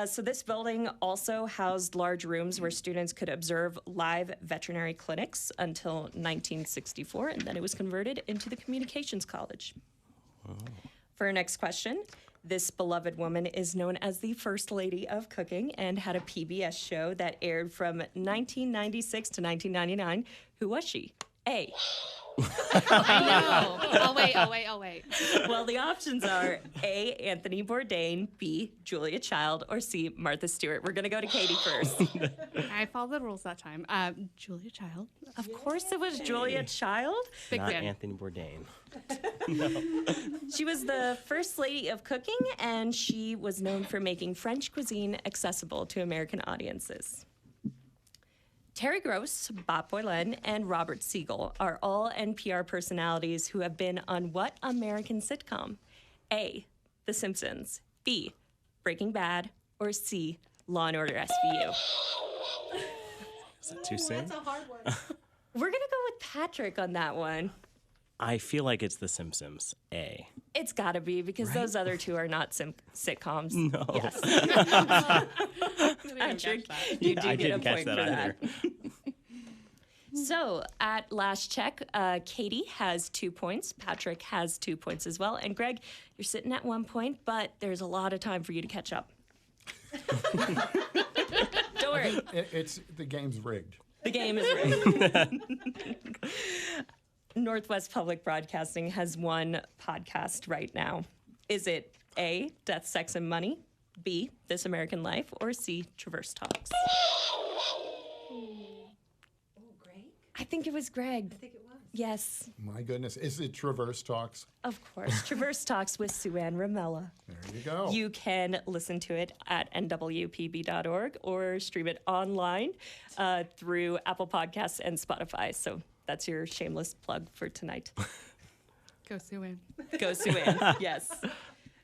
So this building also housed large rooms where students could observe live veterinary clinics until 1964, and then it was converted into the Communications College. Wow. For our next question, this beloved woman is known as the First Lady of Cooking and had a PBS show that aired from 1996 to 1999. Who was she? A. I know. I'll wait. Well, the options are A, Anthony Bourdain, B, Julia Child, or C, Martha Stewart. We're going to go to Katie first. I followed the rules that time. Julia Child. Of course it was Julia Child. Big Not fan. Anthony Bourdain. No. She was the First Lady of Cooking, and she was known for making French cuisine accessible to American audiences. Terry Gross, Bob Boylan, and Robert Siegel are all NPR personalities who have been on what American sitcom? A, The Simpsons, B, Breaking Bad, or C, Law & Order SVU? Is that too soon? That's a hard one. We're going to go with Patrick on that one. I feel like it's The Simpsons. A. It's got to be, because those other two are not sitcoms. No. Yes. Patrick, you do get a point for that. So, at last check, Katie has 2 points. Patrick has 2 points as well. And Greg, you're sitting at 1 point, but there's a lot of time for you to catch up. Don't worry. The game's rigged. The game is rigged. Northwest Public Broadcasting has one podcast right now. Is it A, Death, Sex, and Money, B, This American Life, or C, Traverse Talks? Greg? I think it was Greg. I think it was. Yes. My goodness. Is it Traverse Talks? Of course. Traverse Talks with Sueann Ramella. There you go. You can listen to it at nwpb.org or stream it online through Apple Podcasts and Spotify. So that's your shameless plug for tonight. Go Sueann. Go Sueann, yes.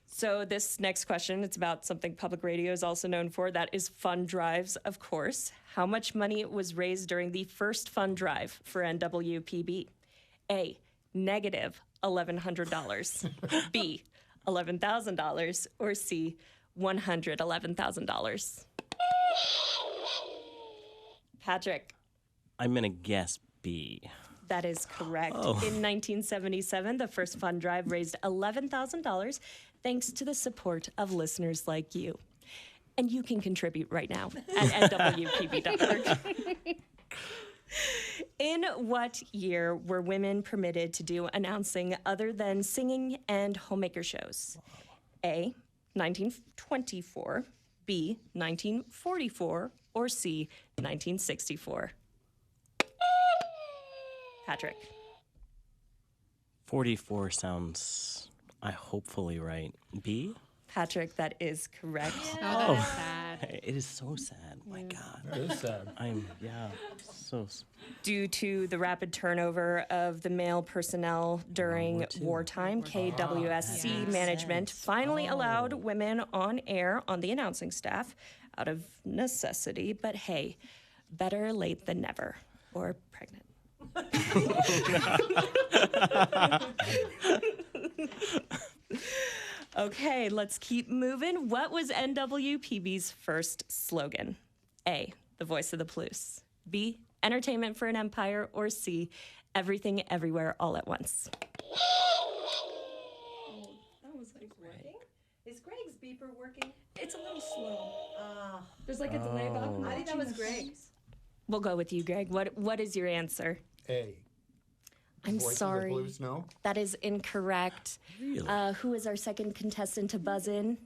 So this next question, it's about something public radio is also known for. That is fund drives, of course. How much money was raised during the first fund drive for NWPB? A, negative $1,100. B, $11,000. Or C, $111,000. Patrick. I'm going to guess B. That is correct. Oh. In 1977, the first fund drive raised $11,000 thanks to the support of listeners like you. And you can contribute right now at nwpb.org. In what year were women permitted to do announcing other than singing and homemaker shows? A, 1924, B, 1944, or C, 1964? Patrick. 44 sounds, hopefully right. B? Patrick, that is correct. Oh, that's sad. It is so sad. My God. That is sad. Due to the rapid turnover of the male personnel during wartime, KWSC management finally allowed women on air on the announcing staff out of necessity. But hey, better late than never. Or pregnant. Okay, let's keep moving. What was NWPB's first slogan? A, the voice of the Palouse. B, entertainment for an empire. Or C, everything everywhere all at once. That was like working. Is Greg's beeper working? It's a little slow. There's like a delay button. I think that was Greg's. We'll go with you, Greg. What is your answer? A. I'm Voice sorry. Of the Blues, no? That is incorrect. Really? Who is our second contestant to buzz in?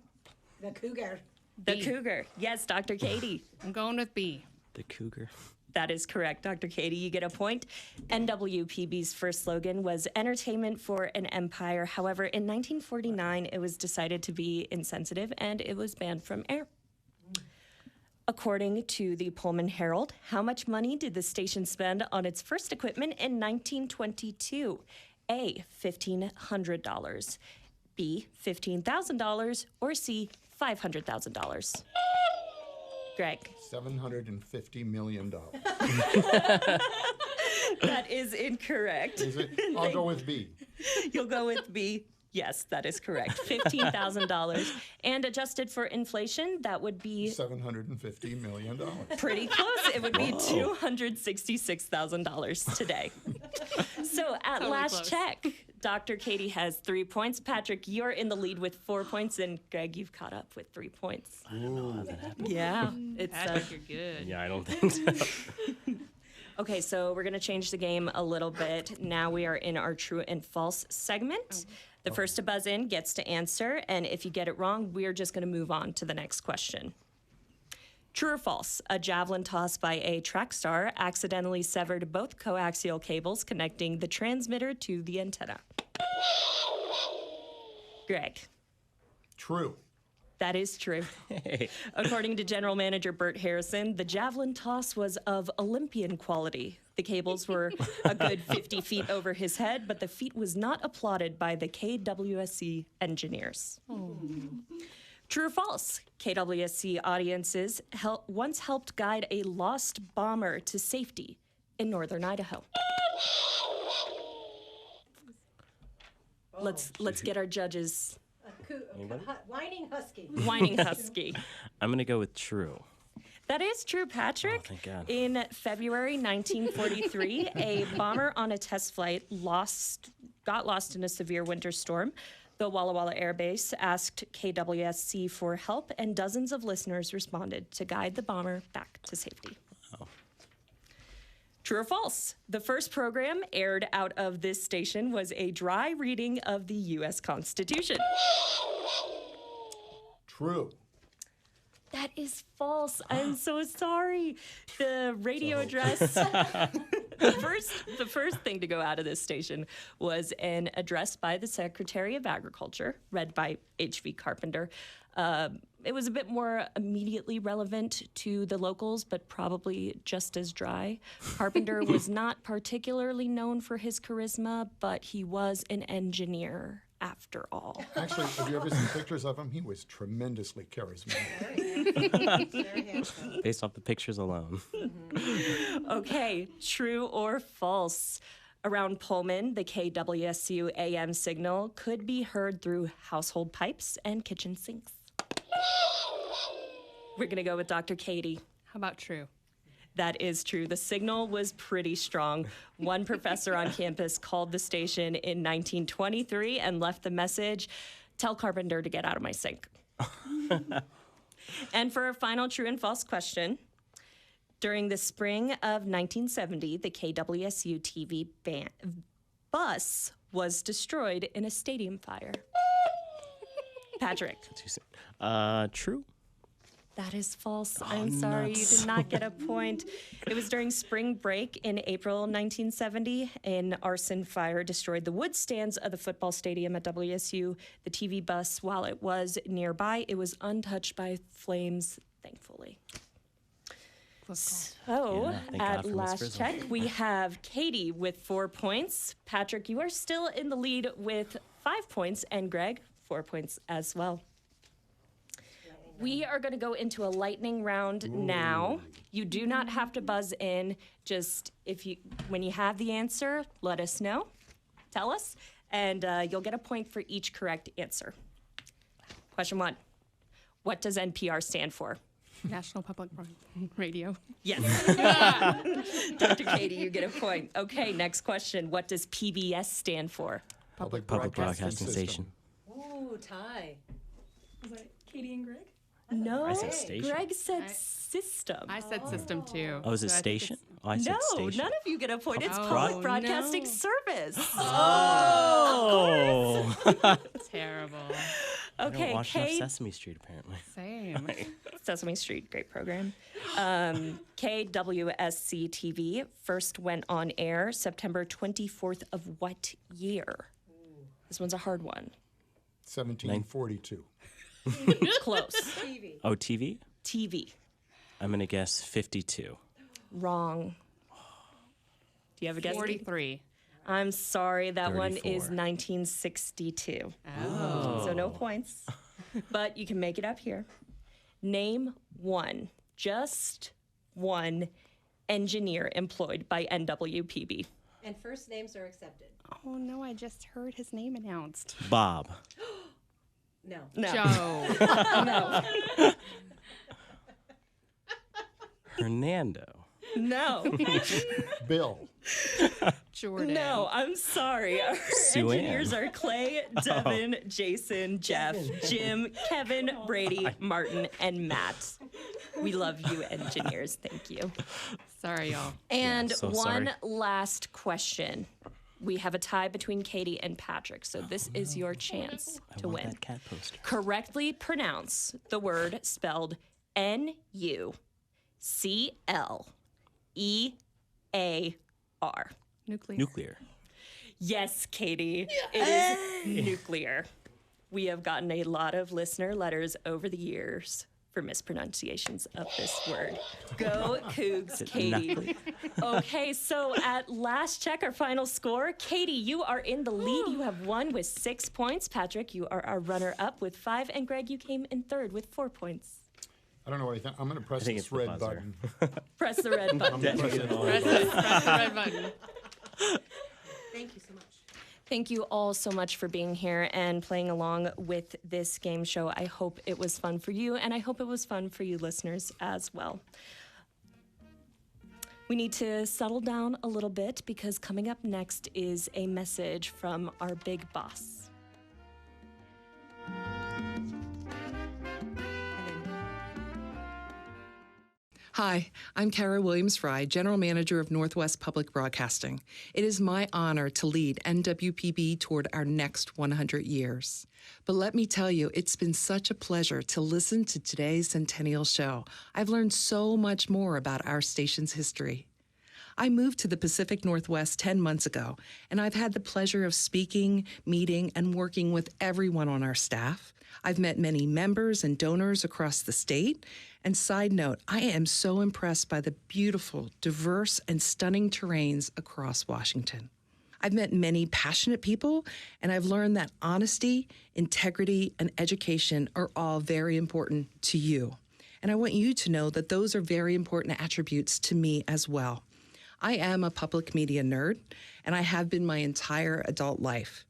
The cougar. The Cougar. Yes, Dr. Katie. I'm going with B. The Cougar. That is correct, Dr. Katie. You get a point. NWPB's first slogan was entertainment for an empire. However, in 1949, it was decided to be insensitive and it was banned from air. According to the Pullman Herald, how much money did the station spend on its first equipment in 1922? A, $1,500. B, $15,000. Or C, $500,000. Greg. $750 million. That is incorrect. Is it? I'll go with B. You'll go with B. Yes, that is correct. $15,000. And adjusted for inflation, that would be $750 million. Pretty close. It would be $266,000 today. So at Totally last close. check, Dr. Katie has 3 points. Patrick, you're in the lead with 4 points. And Greg, you've caught up with 3 points. I don't know how that happened. Yeah. It's Patrick, you're good. Yeah, I don't think so. Okay, so we're going to change the game a little bit. Now we are in our true and false segment. The first to buzz in gets to answer, and if you get it wrong, we're just going to move on to the next question. True or false? A javelin toss by a track star accidentally severed both coaxial cables connecting the transmitter to the antenna. Greg. True. That is true. Hey. According to General Manager Bert Harrison, the javelin toss was of Olympian quality. The cables were a good 50 feet over his head, but the feat was not applauded by the KWSC engineers. True or false? KWSC audiences once helped guide a lost bomber to safety in northern Idaho. Let's get our judges. Whining husky. Whining husky. I'm going to go with true. That is true, Patrick. Oh, thank God. In February 1943, a bomber on a test flight got lost in a severe winter storm. The Walla Walla Air Base asked KWSC for help, and dozens of listeners responded to guide the bomber back to safety. Oh. True or false? The first program aired out of this station was a dry reading of the U.S. Constitution. True. That is false. I'm so sorry. The radio address, the first thing to go out of this station was an address by the Secretary of Agriculture, read by H.V. Carpenter. It was a bit more immediately relevant to the locals, but probably just as dry. Carpenter was not particularly known for his charisma, but he was an engineer after all. Actually, have you ever seen pictures of him? He was tremendously charismatic. Based off the pictures alone. Okay, true or false? Around Pullman, the KWSU AM signal could be heard through household pipes and kitchen sinks. We're going to go with Dr. Katie. How about true? That is true. The signal was pretty strong. One professor on campus called the station in 1923 and left the message, "Tell Carpenter to get out of my sink." And for our final true and false question, During the spring of 1970, the KWSU TV bus was destroyed in a stadium fire. Patrick. True. That is false. I'm sorry, you did not get a point. It was during spring break in April 1970. An arson fire destroyed the wood stands of the football stadium at WSU. The TV bus, while it was nearby, it was untouched by flames, thankfully. So, at last check, we have Katie with 4 points. Patrick, you are still in the lead with 5 points, and Greg, 4 points as well. We are going to go into a lightning round now. You do not have to buzz in. Just when you have the answer, let us know. Tell us, and you'll get a point for each correct answer. Question 1. What does NPR stand for? National Public Radio. Yes. Dr. Katie, you get a point. Okay, next question. What does PBS stand for? Public Broadcasting Station. Ooh, tie. Was that Katie and Greg? No, I said station. Greg said system. I said system too. Oh, is it station? Oh, I said station. No, none of you get a point. It's Oh, Public Broadcasting no. Service. Oh. Terrible. I don't Okay, watch enough Sesame Street, apparently. Same. Sesame Street, great program. KWSC TV first went on air September 24th of what year? This one's a hard one. 1742. Close. TV. Oh, TV? TV. I'm going to guess 52. Wrong. Do you have a guess? 43. I'm sorry, that 34. one is 1962. Oh. So no points, but you can make it up here. Name one, just one engineer employed by NWPB. And first names are accepted. Oh no, I just heard his name announced. Bob. No. Joe. No. Hernando. No. Bill. Jordan. No, I'm sorry. Our Sueann. engineers are Clay, Devin, Jason, Jeff, Jim, Kevin, Brady, Martin, and Matt. We love you, engineers. Thank you. Sorry, y'all. And so one sorry. last question. We have a tie between Katie and Patrick, so this is your chance to win. That cat poster. Correctly pronounce the word spelled NUCLEAR. Nuclear. Yes, Katie, it is nuclear. We have gotten a lot of listener letters over the years for mispronunciations of this word. Go Cougs, Katie. Okay, so at last check, our final score, Katie, you are in the lead. You have won with 6 points. Patrick, you are our runner-up with 5. And Greg, you came in third with 4 points. I don't know what I think. I'm going to press think this it's the red buzzer. button. Press the red button. Press the red button. Thank you so much. Thank you all so much for being here and playing along with this game show. I hope it was fun for you, and I hope it was fun for you listeners as well. We need to settle down a little bit because coming up next is a message from our big boss. Hi, I'm Cara Williams-Fry, General Manager of Northwest Public Broadcasting. It is my honor to lead NWPB toward our next 100 years. But let me tell you, it's been such a pleasure to listen to today's centennial show. I've learned so much more about our station's history. I moved to the Pacific Northwest 10 months ago, and I've had the pleasure of speaking, meeting, and working with everyone on our staff. I've met many members and donors across the state. And side note, I am so impressed by the beautiful, diverse, and stunning terrains across Washington. I've met many passionate people, and I've learned that honesty, integrity, and education are all very important to you. And I want you to know that those are very important attributes to me as well. I am a public media nerd, and I have been my entire adult life.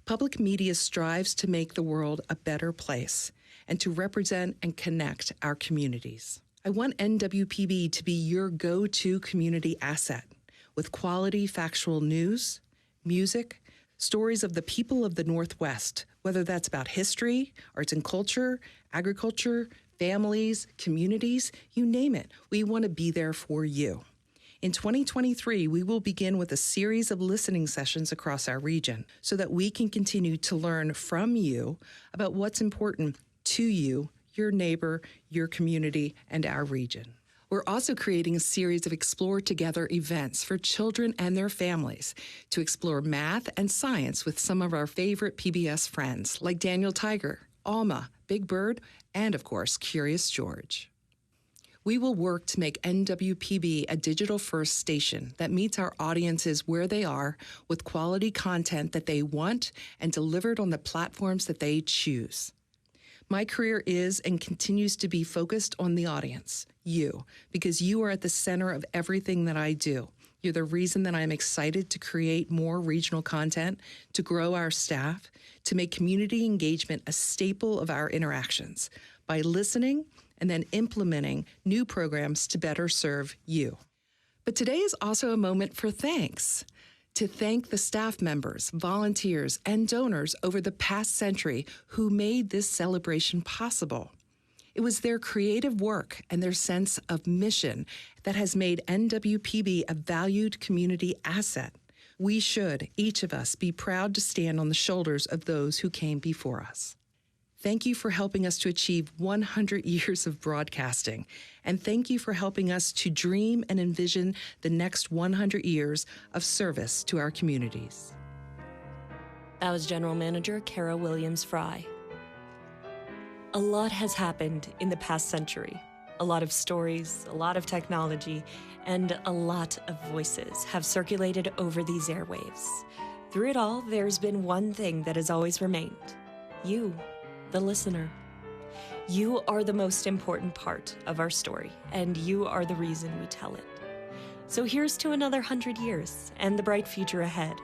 Public media strives to make the world a better place and to represent and connect our communities. I want NWPB to be your go-to community asset with quality factual news, music, stories of the people of the Northwest, whether that's about history, arts and culture, agriculture, families, communities, you name it. We want to be there for you. In 2023, we will begin with a series of listening sessions across our region so that we can continue to learn from you about what's important to you, your neighbor, your community, and our region. We're also creating a series of Explore Together events for children and their families to explore math and science with some of our favorite PBS friends like Daniel Tiger, Alma, Big Bird, and of course, Curious George. We will work to make NWPB a digital-first station that meets our audiences where they are with quality content that they want and delivered on the platforms that they choose. My career is and continues to be focused on the audience, you, because you are at the center of everything that I do. You're the reason that I'm excited to create more regional content, to grow our staff, to make community engagement a staple of our interactions by listening and then implementing new programs to better serve you. But today is also a moment for thanks. To thank the staff members, volunteers, and donors over the past century who made this celebration possible. It was their creative work and their sense of mission that has made NWPB a valued community asset. We should, each of us, be proud to stand on the shoulders of those who came before us. Thank you for helping us to achieve 100 years of broadcasting, and thank you for helping us to dream and envision the next 100 years of service to our communities. That was General Manager Cara Williams-Fry. A lot has happened in the past century. A lot of stories, a lot of technology, and a lot of voices have circulated over these airwaves. Through it all, there's been one thing that has always remained. You, the listener. You are the most important part of our story, and you are the reason we tell it. So here's to another 100 years and the bright future ahead.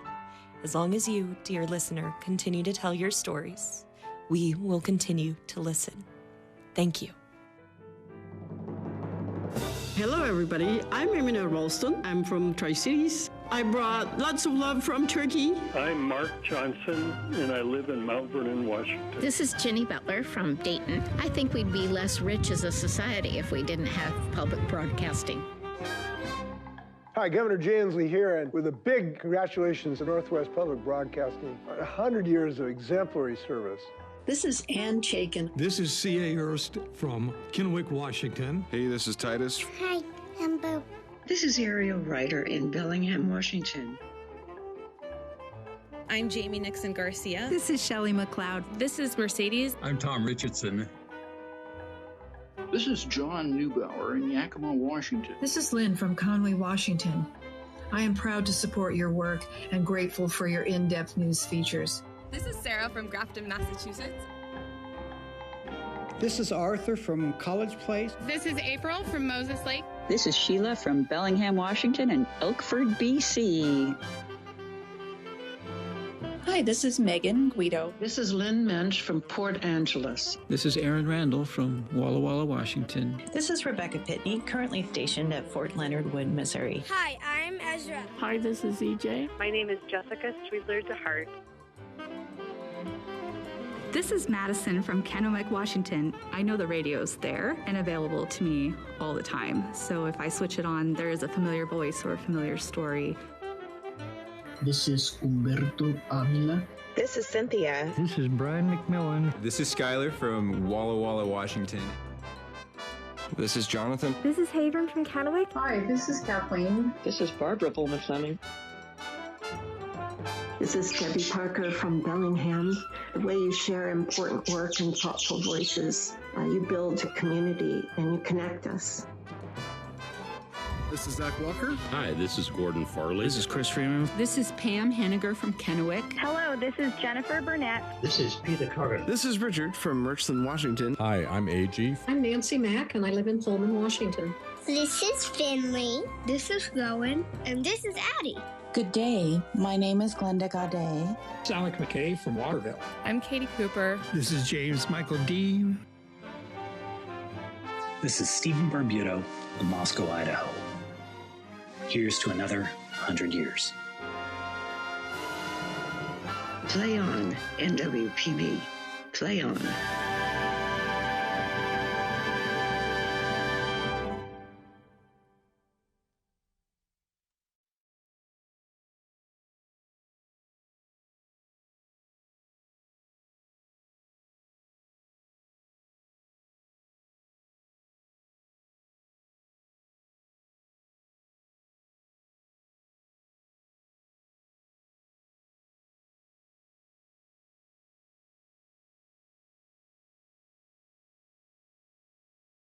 As long as you, dear listener, continue to tell your stories, we will continue to listen. Thank you. Hello, everybody. I'm Emina Ralston. I'm from Tri-Cities. I brought lots of love from Turkey. I'm Mark Johnson, and I live in Mount Vernon, Washington. This is Jenny Butler from Dayton. I think we'd be less rich as a society if we didn't have public broadcasting. Hi, Governor Jay Inslee here, and with a big congratulations to Northwest Public Broadcasting on 100 years of exemplary service. This is Ann Chaikin. This is C.A. Hurst from Kennewick, Washington. Hey, this is Titus. Hi, I'm Bo. This is Ariel Ryder in Bellingham, Washington. I'm Jamie Nixon Garcia. This is Shelley McLeod. This is Mercedes. I'm Tom Richardson. This is John Neubauer in Yakima, Washington. This is Lynn from Conway, Washington. I am proud to support your work and grateful for your in-depth news features. This is Sarah from Grafton, Massachusetts. This is Arthur from College Place. This is April from Moses Lake. This is Sheila from Bellingham, Washington, and Elkford, BC. Hi, this is Megan Guido. This is Lynn Mensch from Port Angeles. This is Aaron Randall from Walla Walla, Washington. This is Rebecca Pitney, currently stationed at Fort Leonard Wood, Missouri. Hi, I'm Ezra. Hi, this is EJ. My name is Jessica Streetler DeHart. This is Madison from Kennewick, Washington. I know the radio's there and available to me all the time. So if I switch it on, there is a familiar voice or a familiar story. This is Humberto Avila. This is Cynthia. This is Brian McMillan. This is Skylar from Walla Walla, Washington. This is Jonathan. This is Haven from Kennewick. Hi, this is Kathleen. This is Barbara Bulmasoni. This is Debbie Parker from Bellingham. The way you share important work and thoughtful voices, you build a community and you connect us. This is Zach Walker. Hi, this is Gordon Farley. This is Chris Freeman. This is Pam Henniger from Kennewick. Hello, this is Jennifer Burnett. This is Peter Carter. This is Richard from Merkston, Washington. Hi, I'm A.G. I'm Nancy Mack, and I live in Pullman, Washington. This is Finley. This is Rowan. And this is Addie. Good day. My name is Glenda Gaudet. It's Alec McKay from Waterville. I'm Katie Cooper. This is James Michael D. This is Stephen Barbuto of Moscow, Idaho. Here's to another 100 years. Play on, NWPB. Play on.